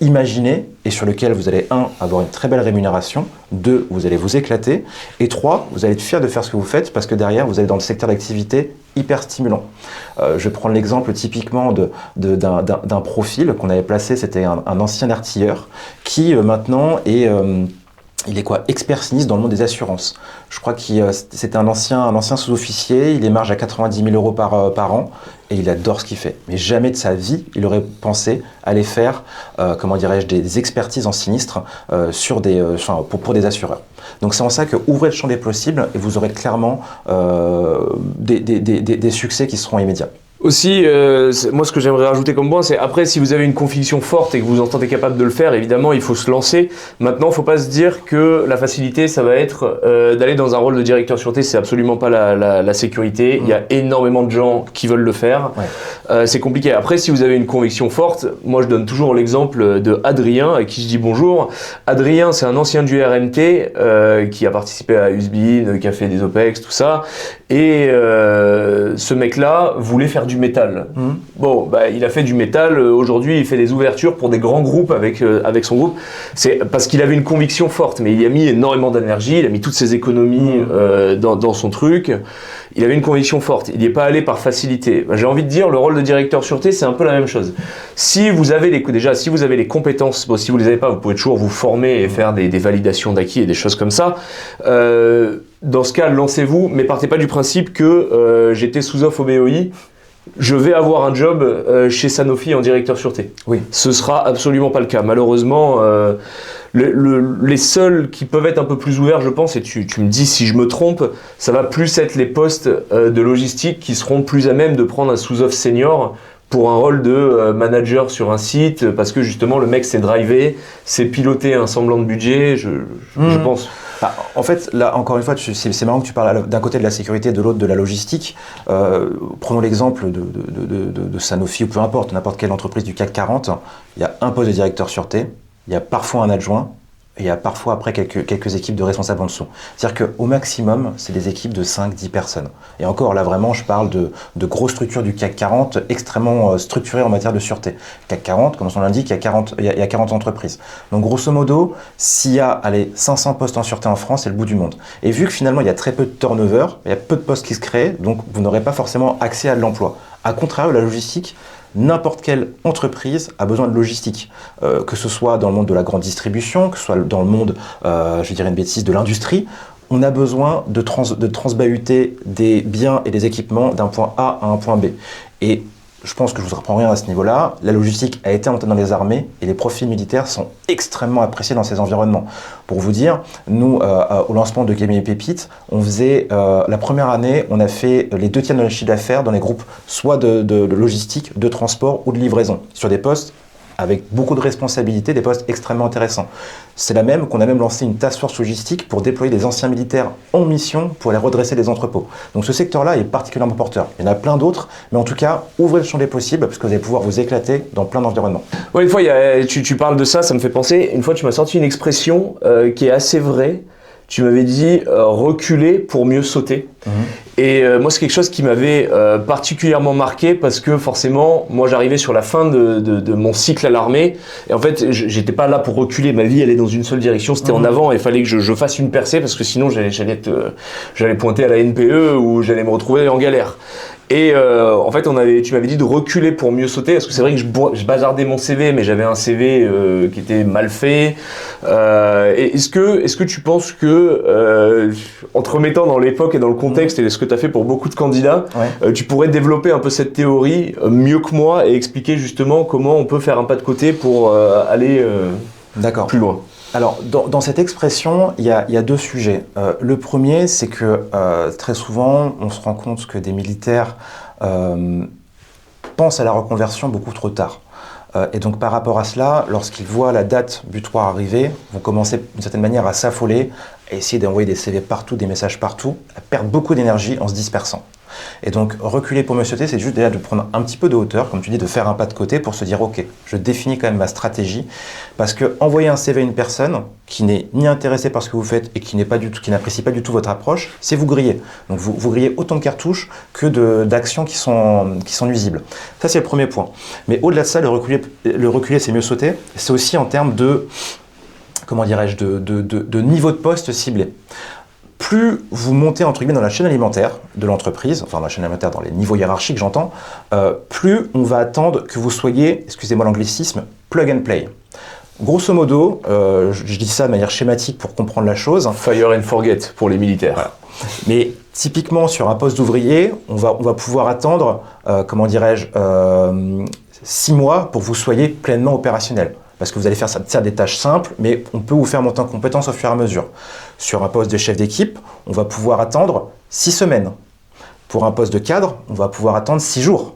S2: imaginé et sur lesquels vous allez, 1, avoir une très belle rémunération, 2, vous allez vous éclater, et 3, vous allez être fier de faire ce que vous faites parce que derrière, vous allez dans le secteur d'activité hyper stimulant. Je vais prendre l'exemple typiquement d'un profil qu'on avait placé, c'était un ancien artilleur qui maintenant est... il est expert sinistre dans le monde des assurances. Je crois que c'était un ancien sous-officier, il émarge à 90 000 euros par an et il adore ce qu'il fait. Mais jamais de sa vie, il aurait pensé aller faire, comment dirais-je, des expertises en sinistre pour des assureurs. Donc c'est en ça que ouvrez le champ des possibles et vous aurez clairement des succès qui seront immédiats.
S1: Aussi, moi ce que j'aimerais rajouter comme point, c'est après si vous avez une conviction forte et que vous vous entendez capable de le faire, évidemment il faut se lancer. Maintenant il ne faut pas se dire que la facilité ça va être d'aller dans un rôle de directeur sûreté, c'est absolument pas la sécurité. Il y a énormément de gens qui veulent le faire. Ouais. C'est compliqué. Après si vous avez une conviction forte, moi je donne toujours l'exemple de Adrien à qui je dis bonjour. Adrien c'est un ancien du RMT qui a participé à USB, qui a fait des OPEX, tout ça. Et ce mec-là voulait faire du métal. Bon, il a fait du métal. Aujourd'hui, il fait des ouvertures pour des grands groupes avec son groupe. C'est parce qu'il avait une conviction forte, mais il y a mis énormément d'énergie. Il a mis toutes ses économies dans son truc. Il avait une conviction forte. Il n'y est pas allé par facilité. J'ai envie de dire, le rôle de directeur sûreté, c'est un peu la même chose. Si vous avez les compétences, si vous les avez pas, vous pouvez toujours vous former et faire des validations d'acquis et des choses comme ça. Dans ce cas, lancez-vous, mais partez pas du principe que j'étais sous-off au BOI. Je vais avoir un job chez Sanofi en directeur sûreté. Oui. Ce sera absolument pas le cas. Malheureusement, les seuls qui peuvent être un peu plus ouverts, je pense, et tu me dis si je me trompe, ça va plus être les postes de logistique qui seront plus à même de prendre un sous-off senior pour un rôle de manager sur un site, parce que justement le mec s'est drivé, s'est piloté un semblant de budget, je pense.
S2: Ah, en fait, là, encore une fois, c'est marrant que tu parles d'un côté de la sécurité, de l'autre de la logistique. Prenons l'exemple de Sanofi ou peu importe, n'importe quelle entreprise du CAC 40. Il y a un poste de directeur sûreté, il y a parfois un adjoint, et il y a parfois après quelques équipes de responsables en dessous. C'est-à-dire qu'au maximum, c'est des équipes de 5-10 personnes. Et encore, là vraiment, je parle de grosses structures du CAC 40, extrêmement structurées en matière de sûreté. CAC 40, comme son l'indique, il y a 40 entreprises. Donc grosso modo, s'il y a 500 postes en sûreté en France, c'est le bout du monde. Et vu que finalement, il y a très peu de turnover, il y a peu de postes qui se créent, donc vous n'aurez pas forcément accès à de l'emploi. A contrario, la logistique, n'importe quelle entreprise a besoin de logistique, que ce soit dans le monde de la grande distribution, que ce soit dans le monde, je dirais une bêtise, de l'industrie. On a besoin de transbahuter des biens et des équipements d'un point A à un point B. Et je pense que je ne vous apprends rien à ce niveau-là. La logistique a été montée dans les armées et les profils militaires sont extrêmement appréciés dans ces environnements. Pour vous dire, nous, au lancement de Game Pépite, on faisait, la première année, on a fait les 2 tiers de notre chiffre d'affaires dans les groupes soit de logistique, de transport ou de livraison, sur des postes avec beaucoup de responsabilités, des postes extrêmement intéressants. C'est la même qu'on a même lancé une task force logistique pour déployer des anciens militaires en mission pour aller redresser les entrepôts. Donc ce secteur-là est particulièrement porteur. Il y en a plein d'autres, mais en tout cas, ouvrez le champ des possibles parce que vous allez pouvoir vous éclater dans plein d'environnements.
S1: Ouais, une fois, tu parles de ça, ça me fait penser, une fois tu m'as sorti une expression qui est assez vraie. Tu m'avais dit reculer pour mieux sauter. Et moi, c'est quelque chose qui m'avait particulièrement marqué parce que forcément, moi, j'arrivais sur la fin de mon cycle à l'armée. Et en fait, j'étais pas là pour reculer. Ma vie, elle est dans une seule direction. C'était en avant. Il fallait que je fasse une percée parce que sinon, j'allais pointer à la NPE ou j'allais me retrouver en galère. Et en fait, tu m'avais dit de reculer pour mieux sauter, parce que c'est vrai que je bazardais mon CV, mais j'avais un CV qui était mal fait. Et est-ce que tu penses que, en te remettant dans l'époque et dans le contexte et ce que tu as fait pour beaucoup de candidats, tu pourrais développer un peu cette théorie mieux que moi et expliquer justement comment on peut faire un pas de côté pour aller plus loin?
S2: Alors, dans cette expression, il y a 2 sujets. Le premier, c'est que très souvent, on se rend compte que des militaires pensent à la reconversion beaucoup trop tard. Et donc, par rapport à cela, lorsqu'ils voient la date butoir arriver, vont commencer d'une certaine manière à s'affoler, à essayer d'envoyer des CV partout, des messages partout, à perdre beaucoup d'énergie en se dispersant. Et donc, reculer pour mieux sauter, c'est juste déjà de prendre un petit peu de hauteur, comme tu dis, de faire un pas de côté pour se dire, ok, je définis quand même ma stratégie, parce que envoyer un CV à une personne qui n'est ni intéressée par ce que vous faites et qui n'apprécie pas du tout votre approche, c'est vous griller. Donc, vous grillez autant de cartouches que d'actions qui sont nuisibles. Ça, c'est le premier point. Mais au-delà de ça, le reculer, c'est mieux sauter. C'est aussi en termes de, comment dirais-je, de niveau de poste ciblé. Plus vous montez entre guillemets dans la chaîne alimentaire de l'entreprise, enfin dans la chaîne alimentaire dans les niveaux hiérarchiques j'entends, plus on va attendre que vous soyez, excusez-moi l'anglicisme, plug and play. Grosso modo, je dis ça de manière schématique pour comprendre la chose.
S1: Fire and forget pour les militaires.
S2: Voilà. Mais typiquement sur un poste d'ouvrier, on va pouvoir attendre, 6 mois pour que vous soyez pleinement opérationnel. Parce que vous allez faire des tâches simples, mais on peut vous faire monter en compétence au fur et à mesure. Sur un poste de chef d'équipe, on va pouvoir attendre 6 semaines. Pour un poste de cadre, on va pouvoir attendre 6 jours.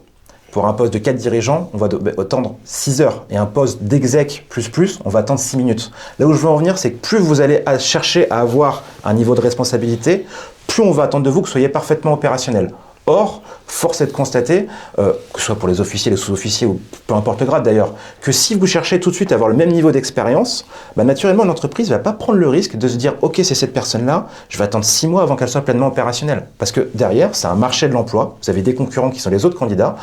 S2: Pour un poste de cadre dirigeant, on va attendre 6 heures. Et un poste d'exec plus, on va attendre 6 minutes. Là où je veux en venir, c'est que plus vous allez chercher à avoir un niveau de responsabilité, plus on va attendre de vous que vous soyez parfaitement opérationnel. Or, force est de constater, que ce soit pour les officiers, les sous-officiers ou peu importe le grade d'ailleurs, que si vous cherchez tout de suite à avoir le même niveau d'expérience, naturellement l'entreprise ne va pas prendre le risque de se dire « Ok, c'est cette personne-là, je vais attendre 6 mois avant qu'elle soit pleinement opérationnelle. » Parce que derrière, c'est un marché de l'emploi, vous avez des concurrents qui sont les autres candidats.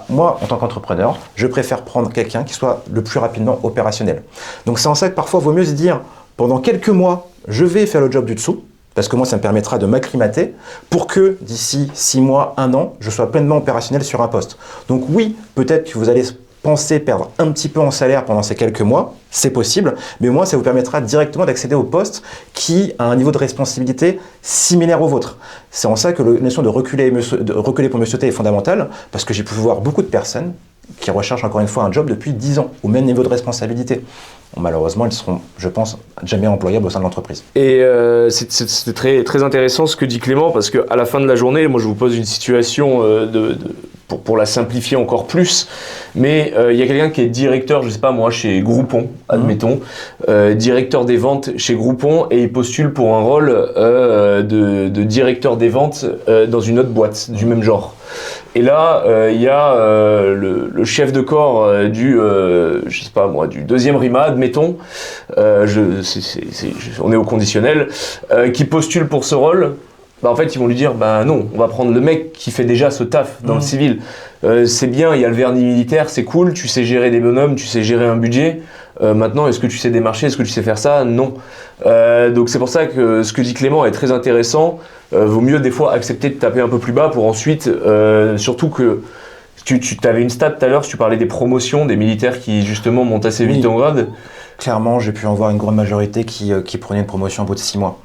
S2: Moi, en tant qu'entrepreneur, je préfère prendre quelqu'un qui soit le plus rapidement opérationnel. Donc c'est en ça que parfois, il vaut mieux se dire « Pendant quelques mois, je vais faire le job du dessous. » Parce que moi, ça me permettra de m'acclimater pour que d'ici 6 mois, 1 an, je sois pleinement opérationnel sur un poste. Donc oui, peut-être que vous allez penser perdre un petit peu en salaire pendant ces quelques mois, c'est possible, mais au moins ça vous permettra directement d'accéder au poste qui a un niveau de responsabilité similaire au vôtre. C'est en ça que la notion de reculer pour mieux sauter est fondamentale, parce que j'ai pu voir beaucoup de personnes qui recherchent encore une fois un job depuis 10 ans, au même niveau de responsabilité. Malheureusement, elles seront, je pense, jamais employables au sein de l'entreprise.
S1: Et c'est très, très intéressant ce que dit Clément, parce qu'à la fin de la journée, moi je vous pose une situation pour la simplifier encore plus, mais il y a quelqu'un qui est directeur, je sais pas moi, chez Groupon, admettons, directeur des ventes chez Groupon, et il postule pour un rôle de directeur des ventes dans une autre boîte du même genre. Et là, il y a le chef de corps je sais pas moi, du deuxième RIMA, admettons, on est au conditionnel, qui postule pour ce rôle. Bah en fait, ils vont lui dire, bah non, on va prendre le mec qui fait déjà ce taf dans le civil. C'est bien, il y a le vernis militaire, c'est cool, tu sais gérer des bonhommes, tu sais gérer un budget. Maintenant, est-ce que tu sais démarcher, est-ce que tu sais faire ça? Non. Donc c'est pour ça que ce que dit Clément est très intéressant. Vaut mieux des fois accepter de taper un peu plus bas pour ensuite, surtout que tu avais une stat tout à l'heure, tu parlais des promotions, des militaires qui justement montent assez vite en grade.
S2: Clairement, j'ai pu en voir une grande majorité qui prenait une promotion au bout de 6 mois.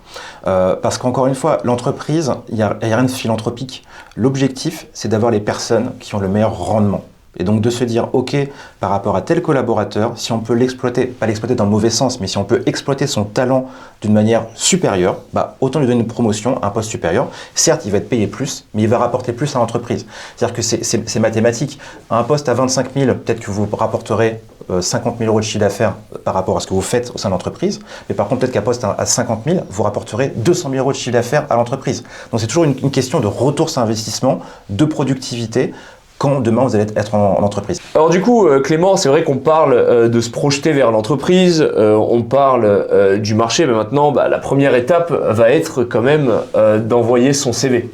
S2: Parce qu'encore une fois, l'entreprise, il n'y a rien de philanthropique. L'objectif, c'est d'avoir les personnes qui ont le meilleur rendement. Et donc de se dire, ok, par rapport à tel collaborateur, si on peut l'exploiter, pas l'exploiter dans le mauvais sens, mais si on peut exploiter son talent d'une manière supérieure, bah, autant lui donner une promotion, un poste supérieur. Certes, il va être payé plus, mais il va rapporter plus à l'entreprise. C'est-à-dire que c'est mathématique. Un poste à 25 000, peut-être que vous rapporterez 50 000 euros de chiffre d'affaires par rapport à ce que vous faites au sein de l'entreprise. Mais par contre, peut-être qu'un poste à 50 000, vous rapporterez 200 000 euros de chiffre d'affaires à l'entreprise. Donc c'est toujours une question de retour sur investissement, de productivité, quand demain vous allez être en entreprise.
S1: Alors du coup, Clément, c'est vrai qu'on parle de se projeter vers l'entreprise, on parle du marché, mais maintenant, bah, la première étape va être quand même d'envoyer son CV.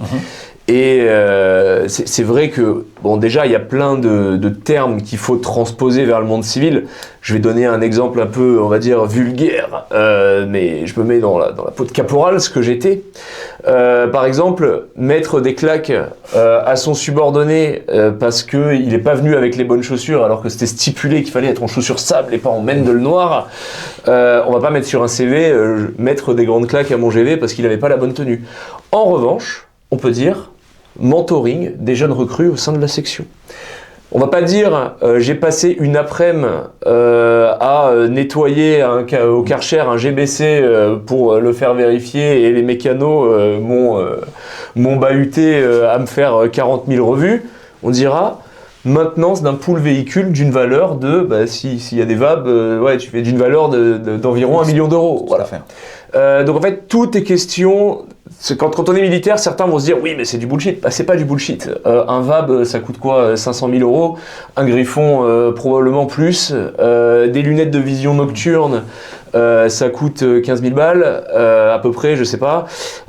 S1: Et c'est vrai que, bon, déjà, il y a plein de termes qu'il faut transposer vers le monde civil. Je vais donner un exemple un peu, on va dire, vulgaire, mais je me mets dans la peau de caporal, ce que j'étais. Par exemple, mettre des claques à son subordonné parce qu'il n'est pas venu avec les bonnes chaussures alors que c'était stipulé qu'il fallait être en chaussures sable et pas en mendel noir. On va pas mettre sur un CV, mettre des grandes claques à mon GV parce qu'il n'avait pas la bonne tenue. En revanche, on peut dire mentoring des jeunes recrues au sein de la section. On va pas dire j'ai passé une après-midi à nettoyer au Karcher un GBC pour le faire vérifier et les mécanos m'ont bahuté à me faire 40 000 revues. On dira maintenance d'un pool véhicule d'une valeur de, bah, s'il y a des VAB, ouais, tu fais d'une valeur d'environ 1 million d'euros. Voilà. Donc en fait, tout est question. Quand on est militaire, certains vont se dire oui, mais c'est du bullshit. Bah, c'est pas du bullshit. Un VAB, ça coûte quoi? 500 000 euros. Un Griffon, probablement plus. Des lunettes de vision nocturne, ça coûte 15 000 balles, à peu près, je sais pas.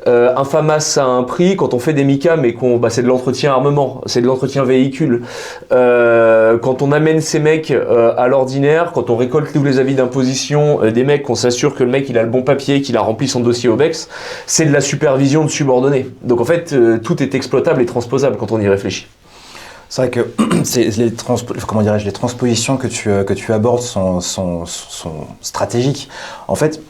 S1: Un FAMAS, ça a un prix. Quand on fait des MICA, mais c'est de l'entretien armement, c'est de l'entretien véhicule. Quand on amène ces mecs à l'ordinaire, quand on récolte tous les avis d'imposition des mecs, qu'on s'assure que le mec il a le bon papier, qu'il a rempli son dossier OBEX, c'est de la supervision de subordonnés. Donc en fait, tout est exploitable et transposable quand on y réfléchit.
S2: C'est vrai que les transpositions que tu abordes sont stratégiques. En fait,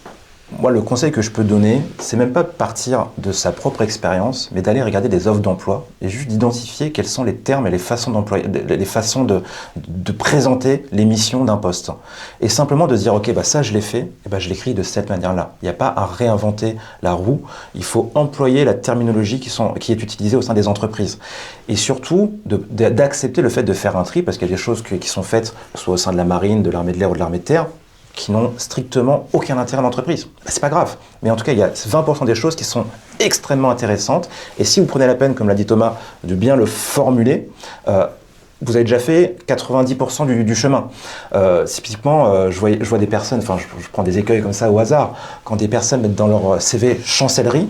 S2: moi, le conseil que je peux donner, c'est même pas de partir de sa propre expérience, mais d'aller regarder des offres d'emploi et juste d'identifier quels sont les termes et les façons d'employer, les façons de présenter les missions d'un poste. Et simplement de se dire, ok, bah ça je l'ai fait, et bah je l'écris de cette manière-là. Il n'y a pas à réinventer la roue. Il faut employer la terminologie qui est utilisée au sein des entreprises. Et surtout, d'accepter le fait de faire un tri, parce qu'il y a des choses qui sont faites, soit au sein de la marine, de l'armée de l'air ou de l'armée de terre, qui n'ont strictement aucun intérêt à l'entreprise. Bah, c'est pas grave, mais en tout cas, il y a 20% des choses qui sont extrêmement intéressantes. Et si vous prenez la peine, comme l'a dit Thomas, de bien le formuler, vous avez déjà fait 90% du chemin. Typiquement, je vois des personnes, enfin, je prends des écueils comme ça au hasard, quand des personnes mettent dans leur CV chancellerie,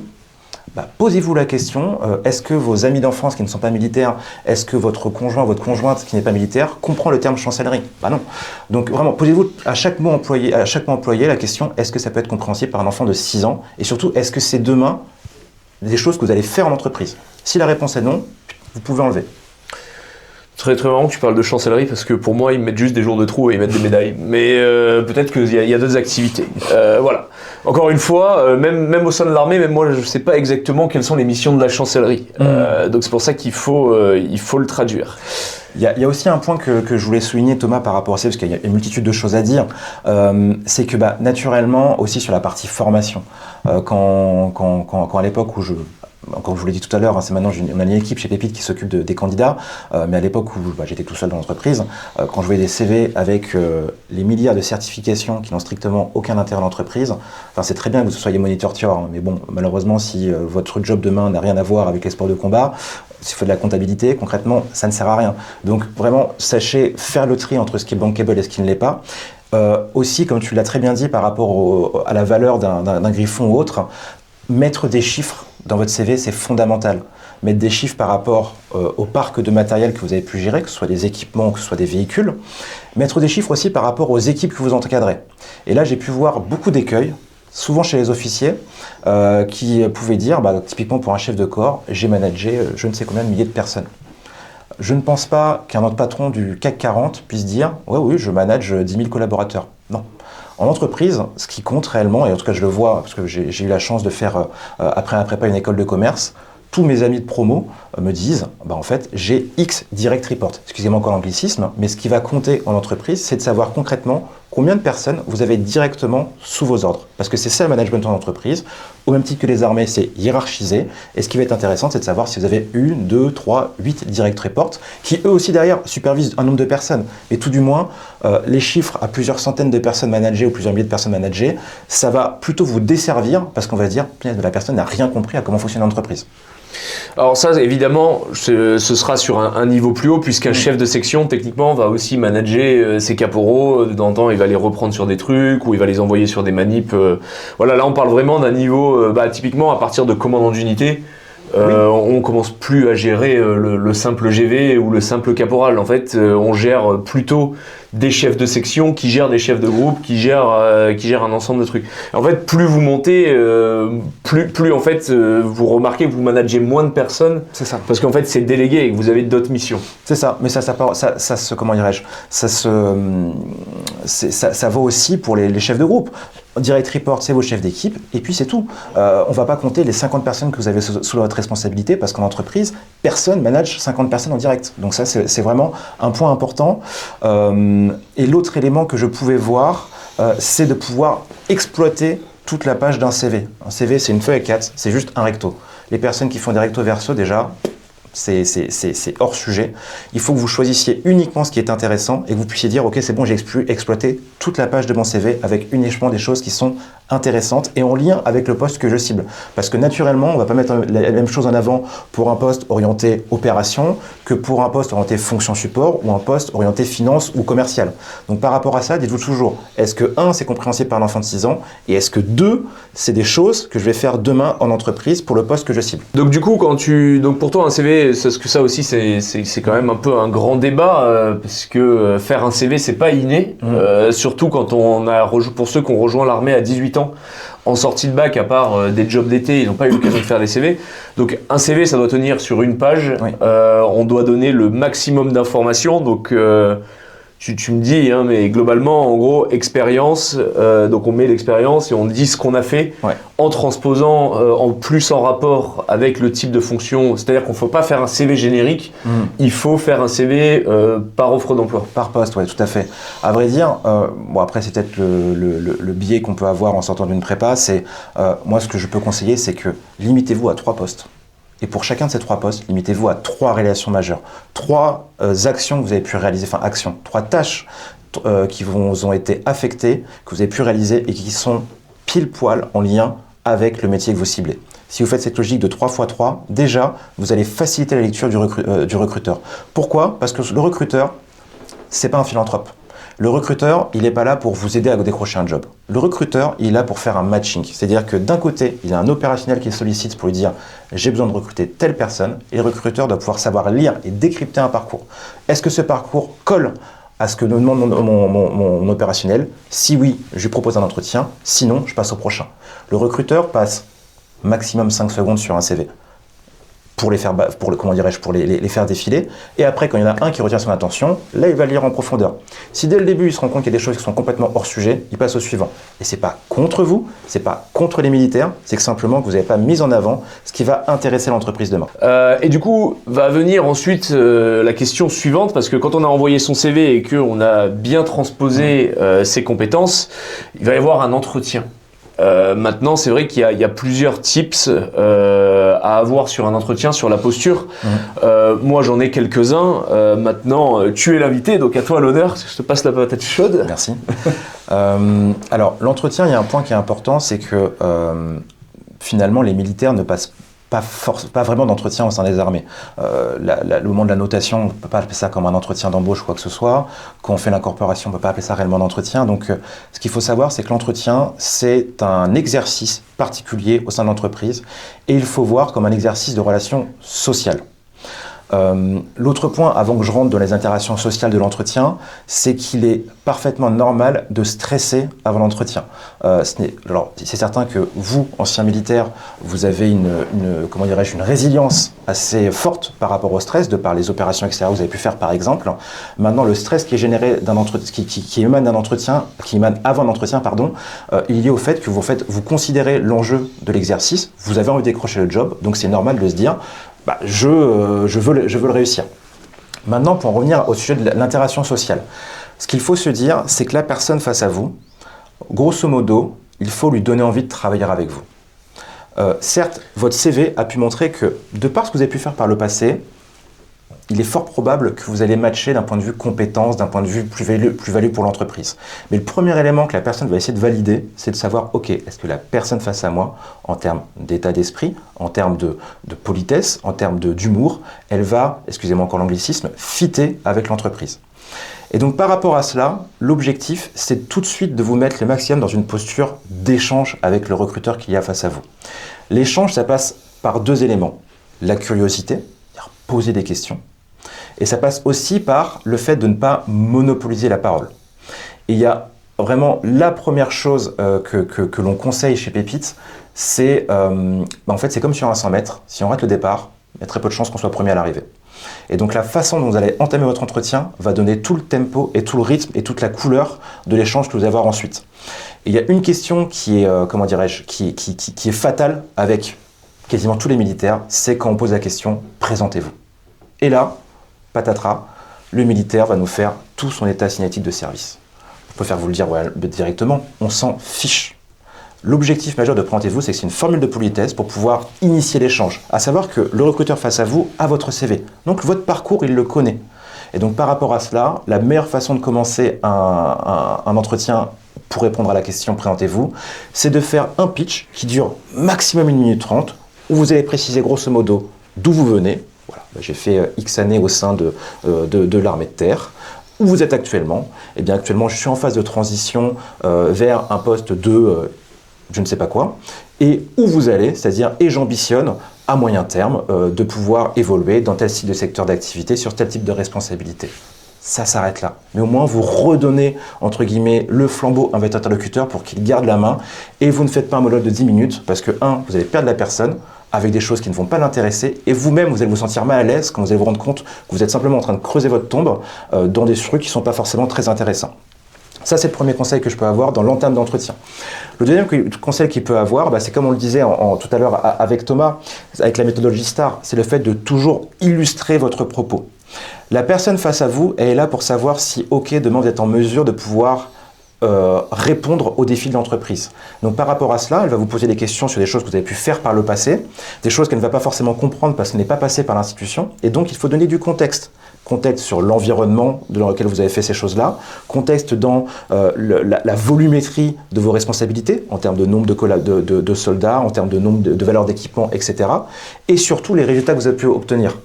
S2: bah, posez-vous la question, est-ce que vos amis d'enfance qui ne sont pas militaires, est-ce que votre conjoint, votre conjointe qui n'est pas militaire comprend le terme chancellerie? Bah non. Donc vraiment, posez-vous à chaque mot employé la question, est-ce que ça peut être compréhensible par un enfant de 6 ans? Et surtout, est-ce que c'est demain des choses que vous allez faire en entreprise? Si la réponse est non, vous pouvez enlever.
S1: Très très marrant que tu parles de chancellerie parce que pour moi ils mettent juste des jours de trou et ils mettent des médailles. Mais peut-être qu'il y a d'autres activités. Voilà. Encore une fois, même au sein de l'armée, même moi je ne sais pas exactement quelles sont les missions de la chancellerie. Donc c'est pour ça qu'il faut le traduire.
S2: Il y a aussi un point que je voulais souligner, Thomas, par rapport à ça, parce qu'il y a une multitude de choses à dire, c'est que naturellement, aussi sur la partie formation, quand à l'époque où Comme je vous l'ai dit tout à l'heure, c'est maintenant on a une équipe chez Pépite qui s'occupe des candidats, mais à l'époque où j'étais tout seul dans l'entreprise, quand je voyais des CV avec les milliards de certifications qui n'ont strictement aucun intérêt à l'entreprise, c'est très bien que vous soyez moniteur tueur, mais bon, malheureusement, si votre job demain n'a rien à voir avec les sports de combat, s'il faut de la comptabilité, concrètement, ça ne sert à rien. Donc vraiment, sachez faire le tri entre ce qui est bankable et ce qui ne l'est pas. Aussi, comme tu l'as très bien dit par rapport à la valeur d'un griffon ou autre, mettre des chiffres dans votre CV, c'est fondamental. Mettre des chiffres par rapport au parc de matériel que vous avez pu gérer, que ce soit des équipements, que ce soit des véhicules. Mettre des chiffres aussi par rapport aux équipes que vous encadrez. Et là, j'ai pu voir beaucoup d'écueils, souvent chez les officiers, qui pouvaient dire, typiquement pour un chef de corps, j'ai managé je ne sais combien de milliers de personnes. Je ne pense pas qu'un autre patron du CAC 40 puisse dire « oui, je manage 10 000 collaborateurs ». Non. En entreprise, ce qui compte réellement, et en tout cas je le vois, parce que j'ai eu la chance de faire, après un prépa, une école de commerce, tous mes amis de promo me disent en fait, j'ai X direct report. Excusez-moi encore l'anglicisme, mais ce qui va compter en entreprise, c'est de savoir concrètement combien de personnes vous avez directement sous vos ordres. Parce que c'est ça le management en entreprise. Au même titre que les armées, c'est hiérarchisé. Et ce qui va être intéressant, c'est de savoir si vous avez 1, 2, 3, 8 direct reports, qui eux aussi derrière supervisent un nombre de personnes. Mais tout du moins, les chiffres à plusieurs centaines de personnes managées ou plusieurs milliers de personnes managées, ça va plutôt vous desservir parce qu'on va dire que la personne n'a rien compris à comment fonctionne l'entreprise.
S1: Alors ça, évidemment, ce sera sur un niveau plus haut, puisqu'un chef de section, techniquement, va aussi manager ses caporaux. De temps en temps, il va les reprendre sur des trucs, ou il va les envoyer sur des manips. Voilà, là, on parle vraiment d'un niveau, typiquement, à partir de commandant d'unité, on commence plus à gérer le simple GV ou le simple caporal. En fait, on gère plutôt des chefs de section qui gèrent des chefs de groupe, qui gèrent un ensemble de trucs. En fait, plus vous montez, plus en fait, vous remarquez que vous managez moins de personnes.
S2: C'est ça.
S1: Parce qu'en fait, c'est délégué et que vous avez d'autres missions.
S2: C'est ça. Mais ça comment dirais-je, ça vaut aussi pour les chefs de groupe. Direct report, c'est vos chefs d'équipe, et puis c'est tout. On ne va pas compter les 50 personnes que vous avez sous votre responsabilité, parce qu'en entreprise, personne manage 50 personnes en direct. Donc ça, c'est vraiment un point important. Et l'autre élément que je pouvais voir, c'est de pouvoir exploiter toute la page d'un CV. Un CV, c'est une feuille A4, c'est juste un recto. Les personnes qui font des recto verso, déjà, c'est hors sujet. Il faut que vous choisissiez uniquement ce qui est intéressant et que vous puissiez dire « Ok, c'est bon, j'ai exploité toute la page de mon CV avec uniquement des choses qui sont intéressantes et en lien avec le poste que je cible. » Parce que naturellement, on ne va pas mettre la même chose en avant pour un poste orienté opération que pour un poste orienté fonction support ou un poste orienté finance ou commercial. Donc par rapport à ça, dites-vous toujours, est-ce que 1, c'est compréhensible par l'enfant de 6 ans et est-ce que 2, c'est des choses que je vais faire demain en entreprise pour le poste que je cible.
S1: Donc du coup, donc pour toi, un CV, parce que ça aussi, c'est quand même un peu un grand débat, parce que faire un CV, c'est pas inné, surtout quand pour ceux qui ont rejoint l'armée à 18 ans, en sortie de bac, à part des jobs d'été, ils n'ont pas eu l'occasion de faire des CV. Donc un CV, ça doit tenir sur une page, on doit donner le maximum d'informations, donc tu me dis, mais globalement, en gros, expérience, donc on met l'expérience et on dit ce qu'on a fait en transposant en plus en rapport avec le type de fonction. C'est-à-dire qu'on ne faut pas faire un CV générique, il faut faire un CV par offre d'emploi.
S2: Par poste, oui, tout à fait. À vrai dire, après c'est peut-être le biais qu'on peut avoir en sortant d'une prépa, c'est moi ce que je peux conseiller, c'est que limitez-vous à 3 postes. Et pour chacun de ces 3 postes, limitez-vous à 3 réalisations majeures, 3 actions que vous avez pu réaliser, 3 tâches qui vous ont été affectées, que vous avez pu réaliser et qui sont pile poil en lien avec le métier que vous ciblez. Si vous faites cette logique de 3 x 3, déjà, vous allez faciliter la lecture du recruteur. Pourquoi ? Parce que le recruteur, c'est pas un philanthrope. Le recruteur, il n'est pas là pour vous aider à décrocher un job. Le recruteur, il est là pour faire un matching. C'est-à-dire que d'un côté, il y a un opérationnel qui le sollicite pour lui dire « j'ai besoin de recruter telle personne » et le recruteur doit pouvoir savoir lire et décrypter un parcours. Est-ce que ce parcours colle à ce que me demande mon opérationnel ? Si oui, je lui propose un entretien. Sinon, je passe au prochain. Le recruteur passe maximum 5 secondes sur un CV. Pour les faire, pour les faire défiler. Et après, quand il y en a un qui retient son attention, là, il va le lire en profondeur. Si dès le début, il se rend compte qu'il y a des choses qui sont complètement hors sujet, il passe au suivant. Et c'est pas contre vous, c'est pas contre les militaires, c'est que simplement que vous n'avez pas mis en avant ce qui va intéresser l'entreprise demain.
S1: Et du coup, va venir ensuite la question suivante, parce que quand on a envoyé son CV et qu'on a bien transposé ses compétences, il va y avoir un entretien. Maintenant, c'est vrai qu'il y a plusieurs tips à avoir sur un entretien, sur la posture. Moi, j'en ai quelques-uns. Maintenant, tu es l'invité, donc à toi l'honneur. Je te passe la patate chaude.
S2: Merci. Alors, l'entretien, il y a un point qui est important, c'est que finalement, les militaires ne passent pas vraiment d'entretien au sein des armées. Le moment de la notation, on ne peut pas appeler ça comme un entretien d'embauche ou quoi que ce soit. Quand on fait l'incorporation, on ne peut pas appeler ça réellement d'entretien. Donc, ce qu'il faut savoir, c'est que l'entretien, c'est un exercice particulier au sein de l'entreprise et il faut voir comme un exercice de relation sociale. L'autre point, avant que je rentre dans les interactions sociales de l'entretien, c'est qu'il est parfaitement normal de stresser avant l'entretien. Alors, c'est certain que vous, anciens militaires, vous avez une résilience assez forte par rapport au stress, de par les opérations extérieures que vous avez pu faire par exemple. Maintenant, le stress qui est généré d'un entretien, qui émane d'un entretien, qui émane avant l'entretien, il est lié au fait que vous considérez l'enjeu de l'exercice, vous avez envie de décrocher le job, donc c'est normal de se dire je veux le réussir. Maintenant, pour en revenir au sujet de l'interaction sociale, ce qu'il faut se dire, c'est que la personne face à vous, grosso modo, il faut lui donner envie de travailler avec vous. Certes, votre CV a pu montrer que, de par ce que vous avez pu faire par le passé, il est fort probable que vous allez matcher d'un point de vue compétence, d'un point de vue plus-value pour l'entreprise. Mais le premier élément que la personne va essayer de valider, c'est de savoir, ok, est-ce que la personne face à moi, en termes d'état d'esprit, en termes de politesse, en termes d'humour, elle va, excusez-moi encore l'anglicisme, fitter avec l'entreprise. Et donc par rapport à cela, l'objectif, c'est tout de suite de vous mettre le maximum dans une posture d'échange avec le recruteur qu'il y a face à vous. L'échange, ça passe par deux éléments. La curiosité, poser des questions. Et ça passe aussi par le fait de ne pas monopoliser la parole. Et il y a vraiment la première chose que l'on conseille chez Pépite, c'est en fait c'est comme sur un 100 mètres. Si on rate le départ, il y a très peu de chances qu'on soit premier à l'arrivée. Et donc la façon dont vous allez entamer votre entretien va donner tout le tempo et tout le rythme et toute la couleur de l'échange que vous allez avoir ensuite. Et il y a une question qui est, qui est fatale avec quasiment tous les militaires, c'est quand on pose la question « présentez-vous ». Et là, patatras, le militaire va nous faire tout son état cinétique de service. Je préfère vous le dire directement, on s'en fiche. L'objectif majeur de présentez-vous, c'est que c'est une formule de politesse pour pouvoir initier l'échange. À savoir que le recruteur face à vous a votre CV. Donc votre parcours, il le connaît. Et donc par rapport à cela, la meilleure façon de commencer un entretien pour répondre à la question « présentez-vous », c'est de faire un pitch qui dure maximum 1 minute 30, où vous allez préciser grosso modo d'où vous venez. Voilà, j'ai fait X années au sein de l'armée de terre. Où vous êtes actuellement? Eh bien actuellement, je suis en phase de transition vers un poste de je ne sais pas quoi. Et où vous allez, c'est-à-dire, et j'ambitionne à moyen terme de pouvoir évoluer dans tel type de secteur d'activité, sur tel type de responsabilité. Ça s'arrête là. Mais au moins, vous redonnez, entre guillemets, le flambeau à votre interlocuteur pour qu'il garde la main. Et vous ne faites pas un monologue de 10 minutes parce que, vous allez perdre la personne avec des choses qui ne vont pas l'intéresser. Et vous-même, vous allez vous sentir mal à l'aise quand vous allez vous rendre compte que vous êtes simplement en train de creuser votre tombe dans des trucs qui ne sont pas forcément très intéressants. Ça, c'est le premier conseil que je peux avoir dans l'entame d'entretien. Le deuxième conseil qu'il peut avoir, c'est comme on le disait tout à l'heure avec Thomas, avec la méthodologie STAR, c'est le fait de toujours illustrer votre propos. La personne face à vous, elle est là pour savoir si, demain vous êtes en mesure de pouvoir répondre aux défis de l'entreprise. Donc par rapport à cela, elle va vous poser des questions sur des choses que vous avez pu faire par le passé, des choses qu'elle ne va pas forcément comprendre parce qu'elle n'est pas passée par l'institution, et donc il faut donner du contexte. Contexte sur l'environnement dans lequel vous avez fait ces choses-là, contexte dans la volumétrie de vos responsabilités, en termes de nombre de soldats, en termes de nombre de valeurs d'équipement, etc. Et surtout les résultats que vous avez pu obtenir.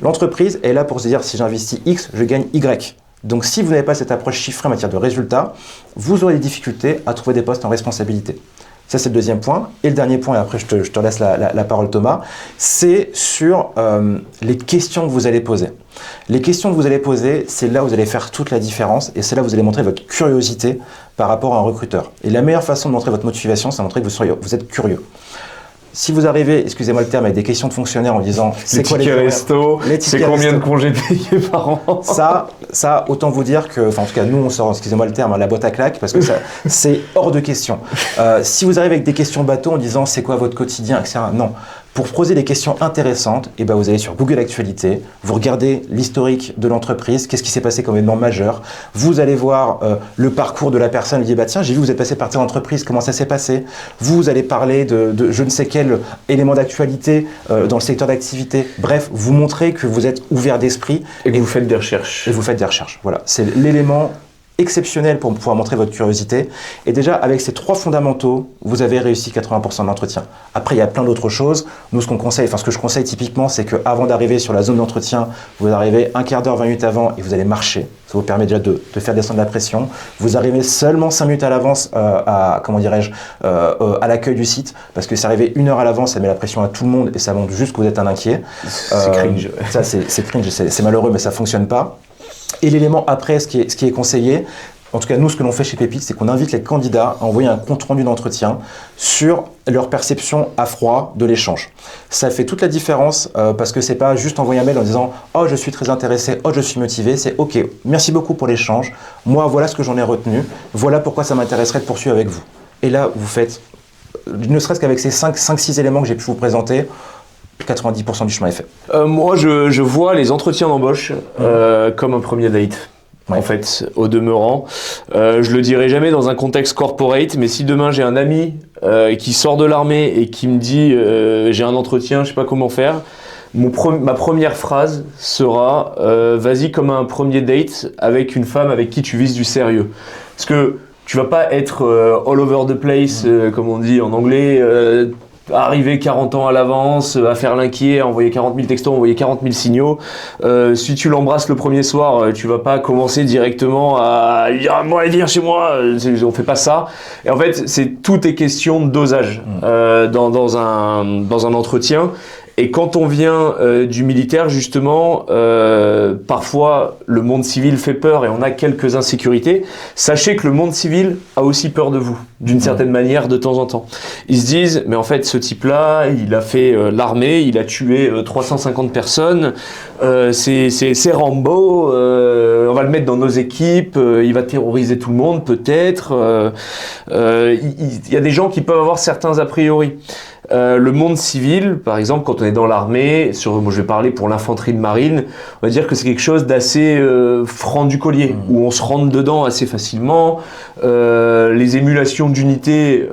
S2: L'entreprise est là pour se dire, si j'investis X, je gagne Y. Donc si vous n'avez pas cette approche chiffrée en matière de résultats, vous aurez des difficultés à trouver des postes en responsabilité. Ça, c'est le deuxième point. Et le dernier point, et après je te laisse la parole Thomas, c'est sur les questions que vous allez poser. Les questions que vous allez poser, c'est là où vous allez faire toute la différence et c'est là où vous allez montrer votre curiosité par rapport à un recruteur. Et la meilleure façon de montrer votre motivation, c'est de montrer que vous êtes curieux. Si vous arrivez, excusez-moi le terme, avec des questions de fonctionnaires en disant
S1: c'est quoi les tickets resto, c'est combien de congés payés par an?
S2: Ça, autant vous dire que, en tout cas, nous, on sort, excusez-moi le terme, la boîte à claques, parce que c'est hors de question. Si vous arrivez avec des questions bateau en disant c'est quoi votre quotidien, etc. Non. Pour poser des questions intéressantes, eh ben vous allez sur Google Actualité, vous regardez l'historique de l'entreprise, qu'est-ce qui s'est passé comme événement majeur, vous allez voir le parcours de la personne, vous dites bah tiens, j'ai vu vous êtes passé par telle entreprise, comment ça s'est passé, vous allez parler de je ne sais quel élément d'actualité dans le secteur d'activité, bref, vous montrez que vous êtes ouvert d'esprit.
S1: Et que vous faites des recherches.
S2: Et vous faites des recherches, voilà, c'est l'élément exceptionnel pour pouvoir montrer votre curiosité. Et déjà, avec ces 3 fondamentaux, vous avez réussi 80% de l'entretien. Après, il y a plein d'autres choses. Nous, ce qu'on conseille, enfin ce que je conseille typiquement, c'est qu'avant d'arriver sur la zone d'entretien, vous arrivez un quart d'heure, 20 minutes avant et vous allez marcher. Ça vous permet déjà de faire descendre la pression. Vous arrivez seulement 5 minutes à l'avance à l'accueil du site, parce que c'est arrivé 1 heure à l'avance, ça met la pression à tout le monde et ça montre juste que vous êtes un inquiet.
S1: C'est cringe.
S2: Ça, c'est cringe, c'est malheureux, mais ça fonctionne pas. Et l'élément après, ce qui est conseillé, en tout cas nous ce que l'on fait chez Pépite, c'est qu'on invite les candidats à envoyer un compte rendu d'entretien sur leur perception à froid de l'échange. Ça fait toute la différence parce que c'est pas juste envoyer un mail en disant « Oh, je suis très intéressé, oh, je suis motivé », c'est « Ok, merci beaucoup pour l'échange, moi voilà ce que j'en ai retenu, voilà pourquoi ça m'intéresserait de poursuivre avec vous ». Et là, vous faites, ne serait-ce qu'avec ces 5-6 éléments que j'ai pu vous présenter, 90% du chemin est fait.
S1: Moi, je vois les entretiens d'embauche comme un premier date.
S2: Ouais.
S1: En fait, au demeurant. Je le dirai jamais dans un contexte corporate, mais si demain j'ai un ami qui sort de l'armée et qui me dit j'ai un entretien, je sais pas comment faire, ma première phrase sera vas-y comme un premier date avec une femme avec qui tu vises du sérieux. Parce que tu vas pas être all over the place, comme on dit en anglais, arriver 40 ans à l'avance, à faire l'inquiet, à envoyer 40 000 textos, à envoyer 40 000 signaux. Si tu l'embrasses le premier soir, tu vas pas commencer directement à dire « Bon, allez, viens chez moi !» On fait pas ça. Et en fait, tout est question de dosage dans un entretien. Et quand on vient du militaire, justement, parfois le monde civil fait peur et on a quelques insécurités. Sachez que le monde civil a aussi peur de vous, d'une certaine manière, de temps en temps. Ils se disent, mais en fait, ce type-là, il a fait l'armée, il a tué 350 personnes, c'est Rambo, on va le mettre dans nos équipes, il va terroriser tout le monde, peut-être. Il y a des gens qui peuvent avoir certains a priori. Le monde civil, par exemple, quand on est dans l'armée, moi je vais parler pour l'infanterie de marine, on va dire que c'est quelque chose d'assez franc du collier, où on se rentre dedans assez facilement. Les émulations d'unités,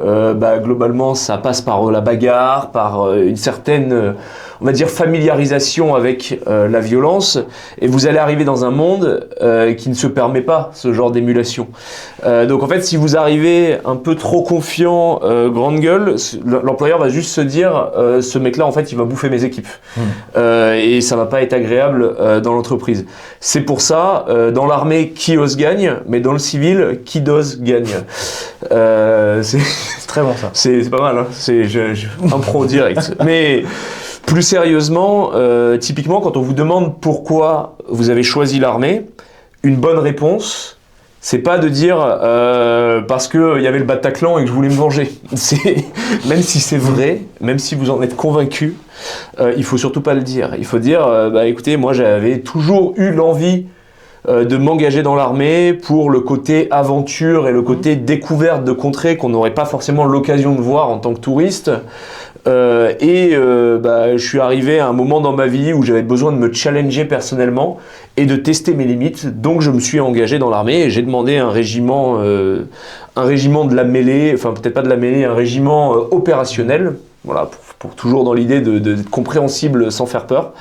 S1: globalement, ça passe par la bagarre, par une certaine, on va dire, familiarisation avec la violence, et vous allez arriver dans un monde qui ne se permet pas ce genre d'émulation. Donc en fait, si vous arrivez un peu trop confiant, grande gueule, l'employeur va juste se dire ce mec-là, en fait, il va bouffer mes équipes. Et ça va pas être agréable dans l'entreprise. C'est pour ça, dans l'armée, qui ose gagne, mais dans le civil, qui dose gagne. C'est
S2: très bon ça.
S1: C'est pas mal, hein. C'est un pro direct. Mais plus sérieusement, typiquement, quand on vous demande pourquoi vous avez choisi l'armée, une bonne réponse, c'est pas de dire parce que il y avait le Bataclan et que je voulais me venger. Même si c'est vrai, même si vous en êtes convaincu, il faut surtout pas le dire. Il faut dire, écoutez, moi j'avais toujours eu l'envie de m'engager dans l'armée pour le côté aventure et le côté découverte de contrées qu'on n'aurait pas forcément l'occasion de voir en tant que touriste. Je suis arrivé à un moment dans ma vie où j'avais besoin de me challenger personnellement et de tester mes limites, donc je me suis engagé dans l'armée et j'ai demandé un régiment de la mêlée, enfin peut-être pas de la mêlée, un régiment opérationnel, voilà, pour toujours dans l'idée d'être compréhensible sans faire peur,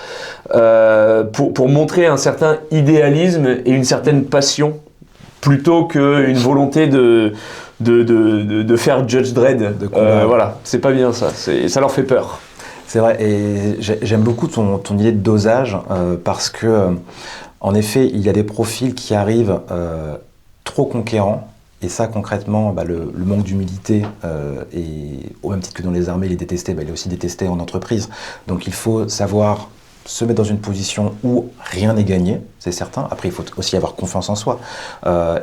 S1: pour montrer un certain idéalisme et une certaine passion, plutôt qu'une volonté de faire Judge Dredd. Voilà, c'est pas bien ça, ça leur fait peur.
S2: C'est vrai, et j'aime beaucoup ton idée de dosage parce que, en effet, il y a des profils qui arrivent trop conquérants. Et ça, concrètement, le manque d'humilité, et au même titre que dans les armées, il est détesté, il est aussi détesté en entreprise. Donc il faut savoir se mettre dans une position où rien n'est gagné, c'est certain. Après, il faut aussi avoir confiance en soi.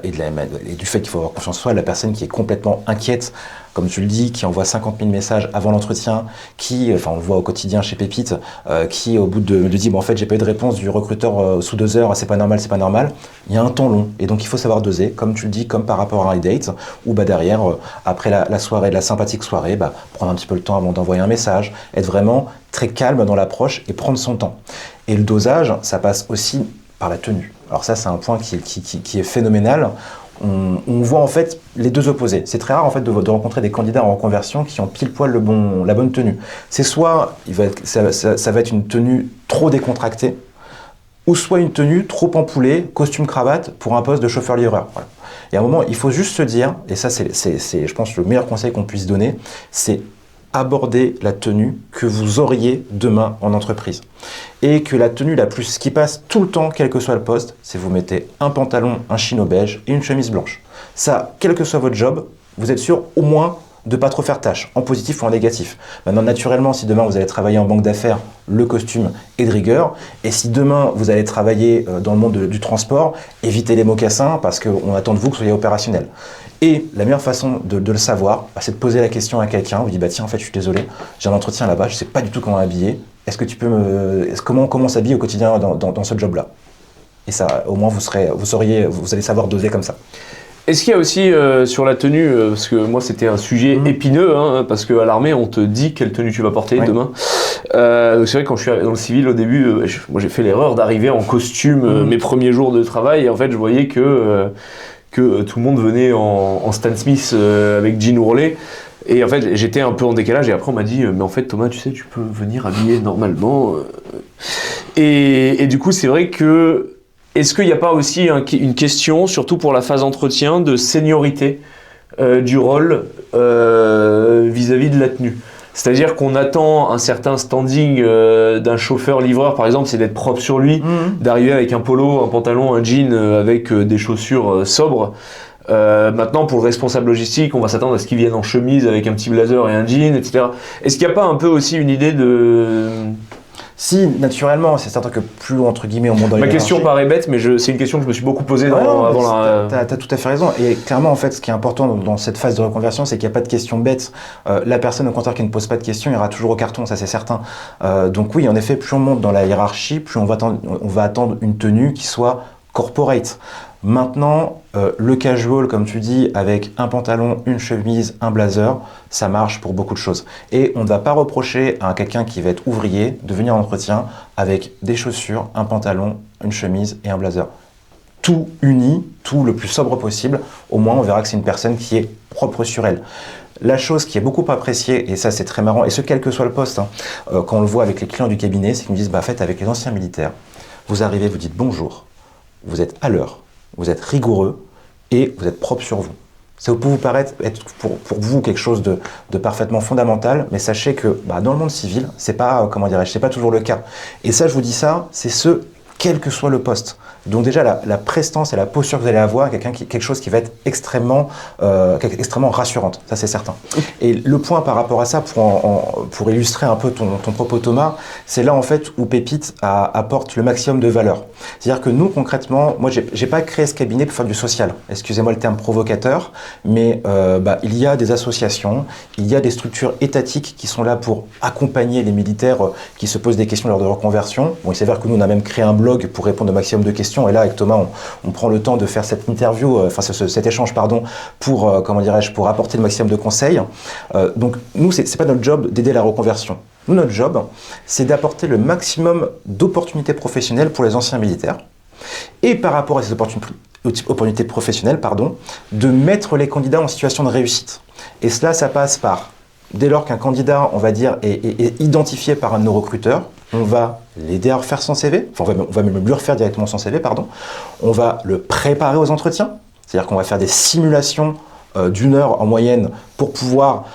S2: Et du fait qu'il faut avoir confiance en soi, la personne qui est complètement inquiète comme tu le dis, qui envoie 50 000 messages avant l'entretien, on le voit au quotidien chez Pépite, qui au bout de dit, en fait, j'ai pas eu de réponse du recruteur sous 2 heures, c'est pas normal, c'est pas normal. Il y a un temps long, et donc il faut savoir doser, comme tu le dis, comme par rapport à un date, où derrière, après la soirée, la sympathique soirée, prendre un petit peu le temps avant d'envoyer un message, être vraiment très calme dans l'approche et prendre son temps. Et le dosage, ça passe aussi par la tenue. Alors ça, c'est un point qui est phénoménal. On voit en fait les deux opposés. C'est très rare en fait de rencontrer des candidats en reconversion qui ont pile poil la bonne tenue. C'est soit ça va être une tenue trop décontractée, ou soit une tenue trop empoulée, costume cravate pour un poste de chauffeur-livreur. Voilà. Et à un moment, il faut juste se dire, et ça c'est je pense le meilleur conseil qu'on puisse donner, c'est aborder la tenue que vous auriez demain en entreprise. Et que la tenue ce qui passe tout le temps, quel que soit le poste, c'est vous mettez un pantalon, un chino beige et une chemise blanche. Ça, quel que soit votre job, vous êtes sûr au moins de ne pas trop faire tâche, en positif ou en négatif. Maintenant, naturellement, si demain vous allez travailler en banque d'affaires, le costume est de rigueur. Et si demain vous allez travailler dans le monde du transport, évitez les mocassins parce qu'on attend de vous que vous soyez opérationnel. Et la meilleure façon de le savoir, c'est de poser la question à quelqu'un. Vous dites, tiens, en fait, je suis désolé, j'ai un entretien là-bas, je ne sais pas du tout comment habiller. Est-ce que tu peux comment s'habiller au quotidien dans ce job-là? Et ça, au moins, vous allez savoir doser comme ça.
S1: Est-ce qu'il y a aussi sur la tenue, parce que moi c'était un sujet épineux, parce qu'à l'armée on te dit quelle tenue tu vas porter demain. Donc c'est vrai que quand je suis arrivé dans le civil au début, moi j'ai fait l'erreur d'arriver en costume mes premiers jours de travail et en fait je voyais que tout le monde venait en Stan Smith avec jean ourlet. Et en fait j'étais un peu en décalage et après on m'a dit mais en fait Thomas tu sais tu peux venir habillé normalement. Et du coup c'est vrai que est-ce qu'il n'y a pas aussi une question, surtout pour la phase entretien, de seniorité du rôle vis-à-vis de la tenue? C'est-à-dire qu'on attend un certain standing d'un chauffeur-livreur, par exemple, c'est d'être propre sur lui, d'arriver avec un polo, un pantalon, un jean avec des chaussures sobres. Maintenant, pour le responsable logistique, on va s'attendre à ce qu'il vienne en chemise avec un petit blazer et un jean, etc. Est-ce qu'il n'y a pas un peu aussi une idée de...
S2: Si, naturellement, c'est certain que plus, entre guillemets, on monte dans les
S1: Ma question paraît bête, mais c'est une question que je me suis beaucoup posée avant la...
S2: T'as tout à fait raison. Et clairement, en fait, ce qui est important dans cette phase de reconversion, c'est qu'il n'y a pas de questions bêtes. La personne, au contraire, qui ne pose pas de questions, ira toujours au carton, ça c'est certain. Donc oui, en effet, plus on monte dans la hiérarchie, plus on va attendre une tenue qui soit corporate. Maintenant, le casual, comme tu dis, avec un pantalon, une chemise, un blazer, ça marche pour beaucoup de choses. Et on ne va pas reprocher à quelqu'un qui va être ouvrier de venir en entretien avec des chaussures, un pantalon, une chemise et un blazer. Tout uni, tout le plus sobre possible, au moins on verra que c'est une personne qui est propre sur elle. La chose qui est beaucoup appréciée, et ça c'est très marrant, et ce quel que soit le poste, quand on le voit avec les clients du cabinet, c'est qu'ils nous disent, en fait avec les anciens militaires, vous arrivez, vous dites bonjour, vous êtes à l'heure, vous êtes rigoureux et vous êtes propre sur vous. Ça peut vous paraître être pour vous quelque chose de parfaitement fondamental, mais sachez que dans le monde civil, c'est pas, c'est pas toujours le cas. Et ça, je vous dis ça, c'est quel que soit le poste. Donc déjà, la prestance et la posture que vous allez avoir, quelque chose qui va être extrêmement rassurante, ça c'est certain. Et le point par rapport à ça, pour illustrer un peu ton propos Thomas, c'est là en fait où Pépite apporte le maximum de valeur. C'est-à-dire que nous concrètement, moi j'ai pas créé ce cabinet pour faire du social, excusez-moi le terme provocateur, mais il y a des associations, il y a des structures étatiques qui sont là pour accompagner les militaires qui se posent des questions lors de reconversion. Bon, il s'avère que nous on a même créé un blog pour répondre au maximum de questions. Et là, avec Thomas, on prend le temps de faire cette interview, cet échange, pour apporter le maximum de conseils. Donc, nous, c'est pas notre job d'aider la reconversion. Nous, notre job, c'est d'apporter le maximum d'opportunités professionnelles pour les anciens militaires. Et par rapport à ces opportunités professionnelles, de mettre les candidats en situation de réussite. Et cela, ça passe par, dès lors qu'un candidat, on va dire, est identifié par un de nos recruteurs, on va l'aider à refaire son CV, on va même lui refaire directement son CV, on va le préparer aux entretiens, c'est-à-dire qu'on va faire des simulations d'1 heure en moyenne pour pouvoir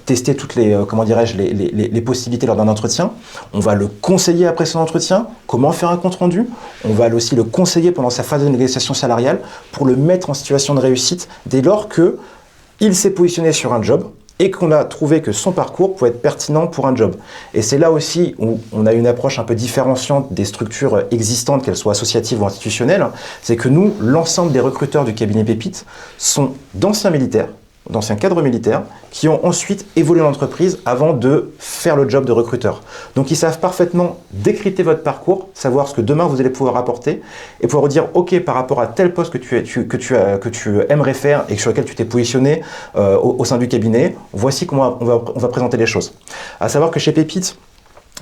S2: tester toutes les possibilités lors d'un entretien. On va le conseiller après son entretien, comment faire un compte-rendu. On va aussi le conseiller pendant sa phase de négociation salariale pour le mettre en situation de réussite dès lors qu'il s'est positionné sur un job et qu'on a trouvé que son parcours pouvait être pertinent pour un job. Et c'est là aussi où on a une approche un peu différenciante des structures existantes, qu'elles soient associatives ou institutionnelles, c'est que nous, l'ensemble des recruteurs du cabinet Pépite sont d'anciens militaires d'anciens cadres militaires qui ont ensuite évolué dans l'entreprise avant de faire le job de recruteur. Donc ils savent parfaitement décrypter votre parcours, savoir ce que demain vous allez pouvoir apporter et pouvoir vous dire ok, par rapport à tel poste que tu aimerais faire et sur lequel tu t'es positionné au sein du cabinet, voici comment on va présenter les choses. À savoir que chez Pépite,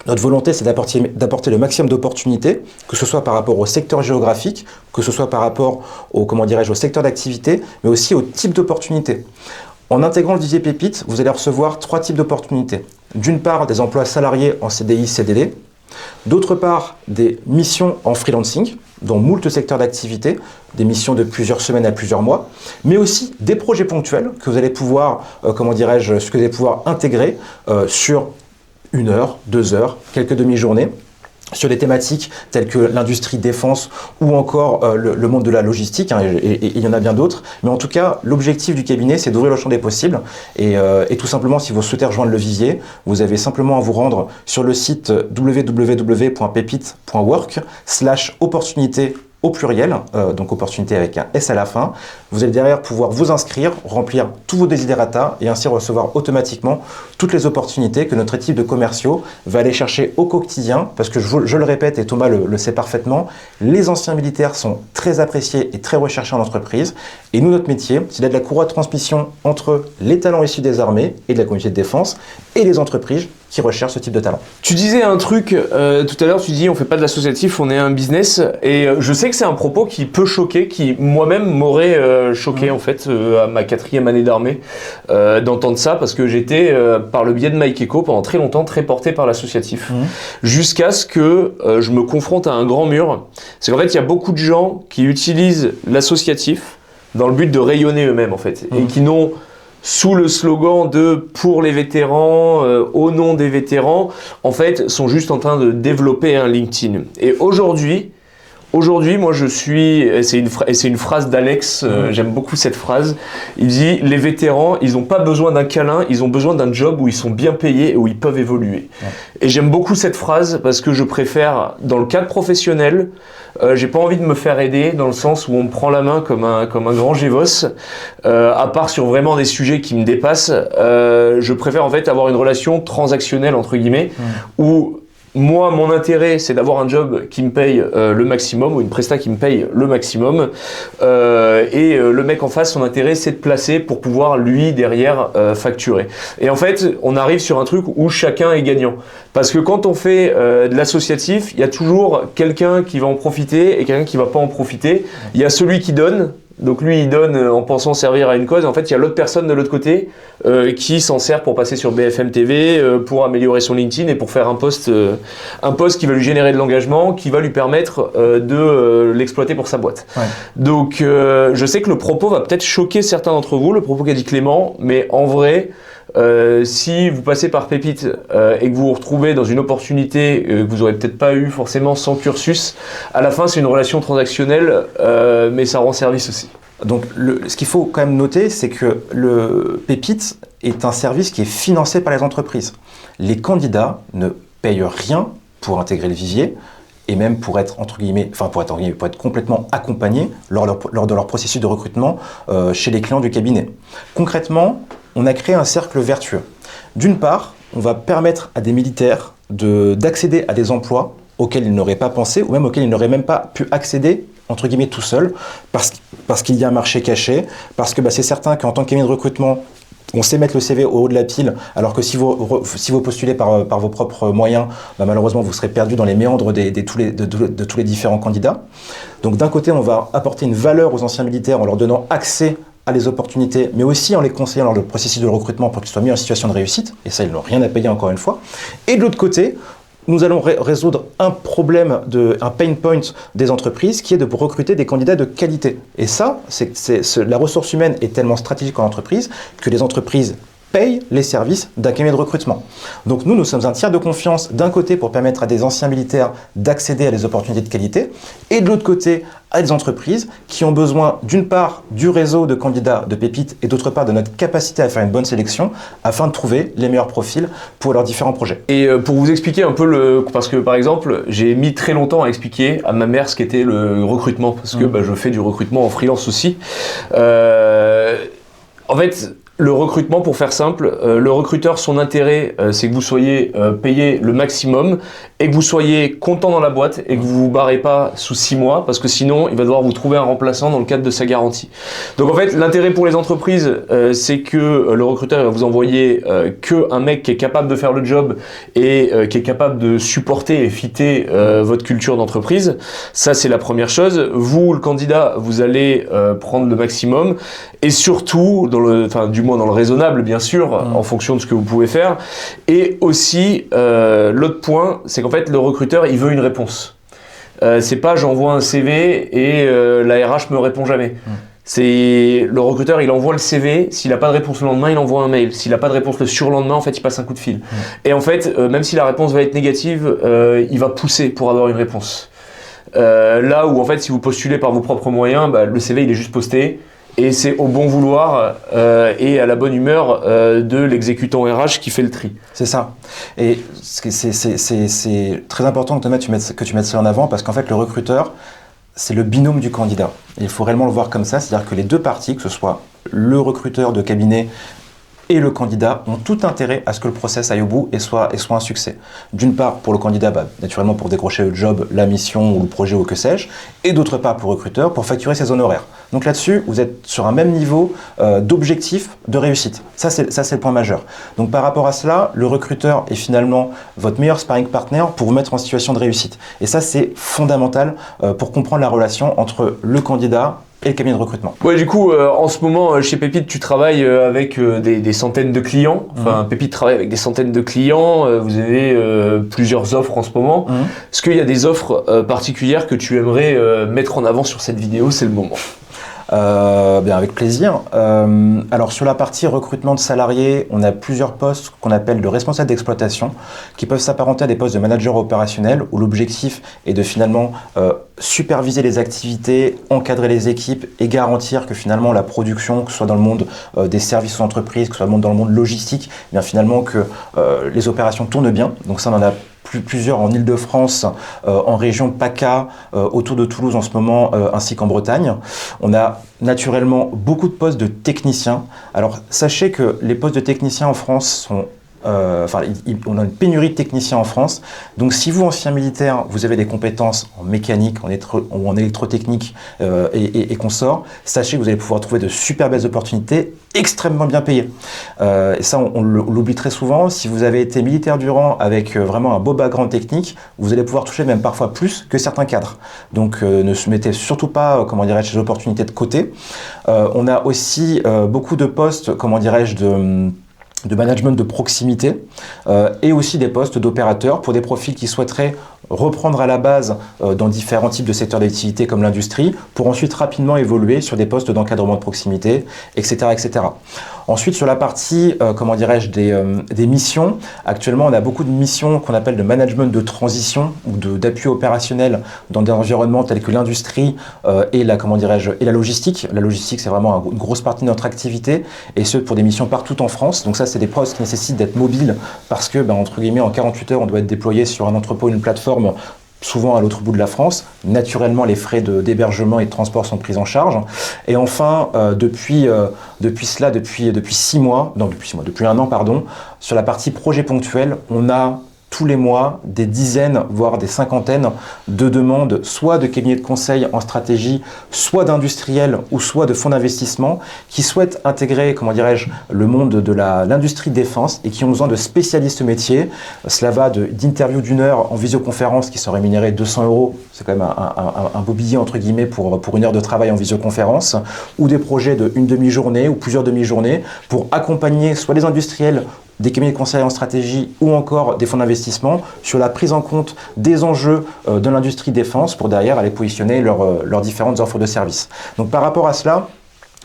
S2: notre volonté, c'est d'apporter le maximum d'opportunités, que ce soit par rapport au secteur géographique, que ce soit par rapport au secteur d'activité, mais aussi au type d'opportunités. En intégrant le vivier Pépite, vous allez recevoir 3 types d'opportunités. D'une part, des emplois salariés en CDI, CDD. D'autre part, des missions en freelancing, dans moult secteurs d'activité, des missions de plusieurs semaines à plusieurs mois, mais aussi des projets ponctuels que vous allez pouvoir, intégrer sur 1 heure, 2 heures, quelques demi-journées, sur des thématiques telles que l'industrie défense ou encore le monde de la logistique, et il y en a bien d'autres. Mais en tout cas, l'objectif du cabinet, c'est d'ouvrir le champ des possibles. Et tout simplement, si vous souhaitez rejoindre le vivier, vous avez simplement à vous rendre sur le site www.pepite.work/opportunité au pluriel, donc opportunité avec un S à la fin. Vous allez derrière pouvoir vous inscrire, remplir tous vos desiderata et ainsi recevoir automatiquement toutes les opportunités que notre équipe de commerciaux va aller chercher au quotidien, parce que je le répète et Thomas le sait parfaitement, les anciens militaires sont très appréciés et très recherchés en entreprise. Et nous, notre métier, c'est d'être la courroie de transmission entre les talents issus des armées et de la communauté de défense et les entreprises qui recherchent ce type de talent.
S1: Tu disais un truc tout à l'heure, tu dis on fait pas de l'associatif, on est un business, et je sais que c'est un propos qui peut choquer, qui moi-même m'aurait choqué en fait à ma 4e année d'armée d'entendre ça, parce que j'étais par le biais de Mike Eco pendant très longtemps très porté par l'associatif, jusqu'à ce que je me confronte à un grand mur. C'est qu'en fait il y a beaucoup de gens qui utilisent l'associatif dans le but de rayonner eux-mêmes en fait, et qui n'ont sous le slogan de « pour les vétérans », au nom des vétérans, en fait, sont juste en train de développer un LinkedIn. Et aujourd'hui, moi je suis, et c'est une phrase d'Alex, j'aime beaucoup cette phrase, il dit « Les vétérans, ils n'ont pas besoin d'un câlin, ils ont besoin d'un job où ils sont bien payés et où ils peuvent évoluer. » Et j'aime beaucoup cette phrase parce que je préfère, dans le cadre professionnel, j'ai pas envie de me faire aider dans le sens où on me prend la main comme un grand Gévos, à part sur vraiment des sujets qui me dépassent. Je préfère en fait avoir une relation transactionnelle entre guillemets, où moi, mon intérêt, c'est d'avoir un job qui me paye le maximum, ou une presta qui me paye le maximum. Et le mec en face, son intérêt, c'est de placer pour pouvoir, lui, derrière, facturer. Et en fait, on arrive sur un truc où chacun est gagnant. Parce que quand on fait de l'associatif, il y a toujours quelqu'un qui va en profiter et quelqu'un qui va pas en profiter. Il y a celui qui donne. Donc lui, il donne en pensant servir à une cause. En fait, il y a l'autre personne de l'autre côté qui s'en sert pour passer sur BFM TV, pour améliorer son LinkedIn et pour faire un post qui va lui générer de l'engagement, qui va lui permettre de l'exploiter pour sa boîte. Ouais. Donc, je sais que le propos va peut-être choquer certains d'entre vous, le propos qu'a dit Clément, mais en vrai, si vous passez par Pépite et que vous vous retrouvez dans une opportunité que vous n'aurez peut-être pas eu forcément sans cursus, à la fin c'est une relation transactionnelle, mais ça rend service aussi.
S2: Donc ce qu'il faut quand même noter, c'est que le Pépite est un service qui est financé par les entreprises. Les candidats ne payent rien pour intégrer le vivier, et même pour être pour être complètement accompagnés lors de leur processus de recrutement chez les clients du cabinet. Concrètement, on a créé un cercle vertueux. D'une part, on va permettre à des militaires d'accéder à des emplois auxquels ils n'auraient pas pensé, ou même auxquels ils n'auraient même pas pu accéder, entre guillemets, tout seuls, parce qu'il y a un marché caché, parce que c'est certain qu'en tant que cabinet de recrutement, on sait mettre le CV au haut de la pile, alors que si vous postulez par vos propres moyens, malheureusement vous serez perdu dans les méandres de tous les différents candidats. Donc d'un côté, on va apporter une valeur aux anciens militaires en leur donnant accès à des opportunités, mais aussi en les conseillant lors du processus de recrutement pour qu'ils soient mis en situation de réussite, et ça ils n'ont rien à payer encore une fois. Et de l'autre côté, nous allons résoudre un problème, un pain point des entreprises qui est de recruter des candidats de qualité. Et ça, la ressource humaine est tellement stratégique en entreprise que les entreprises payent les services d'un cabinet de recrutement. Donc nous sommes un tiers de confiance d'un côté pour permettre à des anciens militaires d'accéder à des opportunités de qualité et de l'autre côté à des entreprises qui ont besoin d'une part du réseau de candidats de Pépite et d'autre part de notre capacité à faire une bonne sélection afin de trouver les meilleurs profils pour leurs différents projets.
S1: Et pour vous expliquer un peu parce que par exemple j'ai mis très longtemps à expliquer à ma mère ce qu'était le recrutement parce que je fais du recrutement en freelance aussi. En fait, Le recrutement, pour faire simple, le recruteur, son intérêt, c'est que vous soyez payé le maximum et que vous soyez content dans la boîte et que vous vous barrez pas sous 6 mois, parce que sinon, il va devoir vous trouver un remplaçant dans le cadre de sa garantie. Donc en fait, l'intérêt pour les entreprises, c'est que le recruteur il va vous envoyer que un mec qui est capable de faire le job et qui est capable de supporter et fitter votre culture d'entreprise. Ça, c'est la première chose. Vous, le candidat, vous allez prendre le maximum et surtout, du moins dans le raisonnable, bien sûr, en fonction de ce que vous pouvez faire. Et aussi, l'autre point, c'est qu'en fait, le recruteur, il veut une réponse. C'est pas j'envoie un CV et la RH me répond jamais. C'est le recruteur, il envoie le CV, s'il n'a pas de réponse le lendemain, il envoie un mail. S'il n'a pas de réponse le surlendemain, en fait, il passe un coup de fil. Et en fait, même si la réponse va être négative, il va pousser pour avoir une réponse. Là où, en fait, si vous postulez par vos propres moyens, le CV, il est juste posté. Et c'est au bon vouloir et à la bonne humeur de l'exécutant RH qui fait le tri.
S2: C'est ça. Et c'est très important que tu mettes ça en avant parce qu'en fait, le recruteur, c'est le binôme du candidat. Et il faut réellement le voir comme ça, c'est-à-dire que les deux parties, que ce soit le recruteur de cabinet et le candidat, ont tout intérêt à ce que le process aille au bout et soit un succès. D'une part, pour le candidat, naturellement pour décrocher le job, la mission ou le projet ou que sais-je, et d'autre part pour le recruteur, pour facturer ses honoraires. Donc là-dessus, vous êtes sur un même niveau d'objectif de réussite. Ça, c'est le point majeur. Donc par rapport à cela, le recruteur est finalement votre meilleur sparring partner pour vous mettre en situation de réussite. Et ça, c'est fondamental pour comprendre la relation entre le candidat et le cabinet de recrutement.
S1: Ouais, du coup, en ce moment, chez Pépite, tu travailles avec des centaines de clients. Enfin, Pépite travaille avec des centaines de clients. Vous avez plusieurs offres en ce moment. Est-ce qu'il y a des offres particulières que tu aimerais mettre en avant sur cette vidéo? C'est le moment.
S2: Bien avec plaisir. Alors sur la partie recrutement de salariés, on a plusieurs postes qu'on appelle de responsables d'exploitation qui peuvent s'apparenter à des postes de manager opérationnel où l'objectif est de finalement superviser les activités, encadrer les équipes et garantir que finalement la production, que ce soit dans le monde des services aux entreprises, que ce soit dans le monde logistique, bien finalement que les opérations tournent bien. Donc ça on en a plusieurs en Île-de-France, en région PACA, autour de Toulouse en ce moment, ainsi qu'en Bretagne. On a naturellement beaucoup de postes de techniciens. Alors sachez que les postes de techniciens en France sont on a une pénurie de techniciens en France. Donc si vous, ancien militaire, vous avez des compétences en mécanique, ou en électrotechnique et consorts, sachez que vous allez pouvoir trouver de super belles opportunités extrêmement bien payées. Et ça, on l'oublie très souvent. Si vous avez été militaire du rang avec vraiment un beau background technique, vous allez pouvoir toucher même parfois plus que certains cadres. Donc ne se mettez surtout pas, ces opportunités de côté. On a aussi beaucoup de postes, de management de proximité et aussi des postes d'opérateurs pour des profils qui souhaiteraient reprendre à la base dans différents types de secteurs d'activité comme l'industrie pour ensuite rapidement évoluer sur des postes d'encadrement de proximité, etc., etc. Ensuite, sur la partie, des missions, actuellement, on a beaucoup de missions qu'on appelle de management de transition ou d'appui opérationnel dans des environnements tels que l'industrie et la logistique. La logistique, c'est vraiment une grosse partie de notre activité et ce, pour des missions partout en France. Donc ça, c'est des postes qui nécessitent d'être mobiles parce que, entre guillemets, en 48 heures, on doit être déployé sur un entrepôt, une plateforme, souvent à l'autre bout de la France. Naturellement, les frais d'hébergement et de transport sont pris en charge. Et enfin, depuis un an, sur la partie projet ponctuel, on a tous les mois des dizaines, voire des cinquantaines de demandes, soit de cabinets de conseil en stratégie, soit d'industriels ou soit de fonds d'investissement qui souhaitent intégrer, le monde de l'industrie de défense et qui ont besoin de spécialistes métiers. Cela va d'interviews d'une heure en visioconférence qui sont rémunérées 200 €. C'est quand même un beau billet entre guillemets pour une heure de travail en visioconférence, ou des projets d'une demi-journée ou plusieurs demi-journées pour accompagner soit les industriels, des cabinets de conseil en stratégie ou encore des fonds d'investissement sur la prise en compte des enjeux de l'industrie défense pour derrière aller positionner leurs différentes offres de services. Donc par rapport à cela,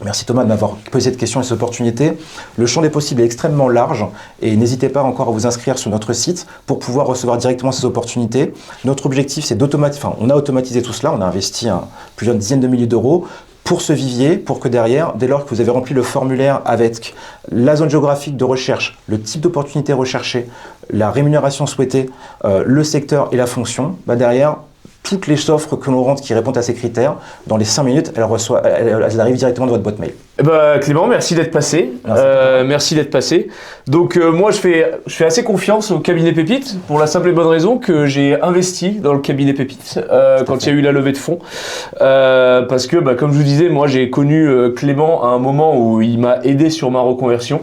S2: merci Thomas de m'avoir posé cette question et cette opportunité. Le champ des possibles est extrêmement large et n'hésitez pas encore à vous inscrire sur notre site pour pouvoir recevoir directement ces opportunités. Notre objectif, c'est on a automatisé tout cela, on a investi plusieurs dizaines de milliers d'euros pour ce vivier, pour que derrière, dès lors que vous avez rempli le formulaire avec la zone géographique de recherche, le type d'opportunité recherchée, la rémunération souhaitée, le secteur et la fonction, derrière, toutes les offres que l'on rentre qui répondent à ces critères, dans les 5 minutes, elles arrivent directement dans votre boîte mail.
S1: Clément, merci d'être passé. Merci d'être passé. Donc moi, je fais assez confiance au cabinet Pépite pour la simple et bonne raison que j'ai investi dans le cabinet Pépite quand il y a eu la levée de fonds. Parce que, comme je vous disais, moi, j'ai connu Clément à un moment où il m'a aidé sur ma reconversion.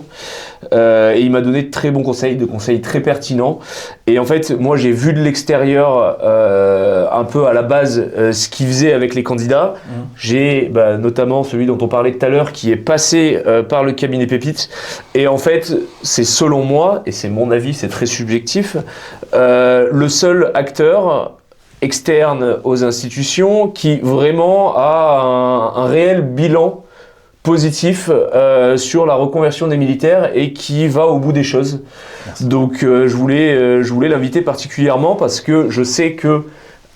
S1: Et il m'a donné de très bons conseils, de conseils très pertinents. Et en fait, moi, j'ai vu de l'extérieur un peu à la base ce qu'il faisait avec les candidats. J'ai notamment celui dont on parlait tout à l'heure qui est passé par le cabinet Pépite. Et en fait, c'est selon moi, et c'est mon avis, c'est très subjectif, le seul acteur externe aux institutions qui vraiment a un réel bilan positif sur la reconversion des militaires et qui va au bout des choses. Merci. Donc je voulais l'inviter particulièrement parce que je sais que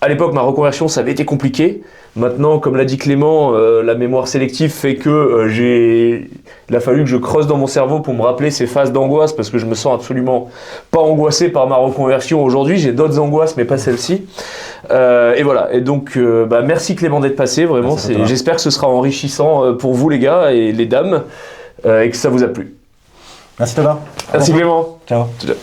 S1: à l'époque ma reconversion ça avait été compliqué. Maintenant, comme l'a dit Clément, la mémoire sélective fait que il a fallu que je creuse dans mon cerveau pour me rappeler ces phases d'angoisse parce que je me sens absolument pas angoissé par ma reconversion aujourd'hui. J'ai d'autres angoisses, mais pas celle-ci. Et voilà. Et donc, merci Clément d'être passé. Vraiment, j'espère que ce sera enrichissant pour vous les gars et les dames et que ça vous a plu.
S2: Merci Thomas.
S1: Merci Clément.
S2: Ciao.
S1: Ciao.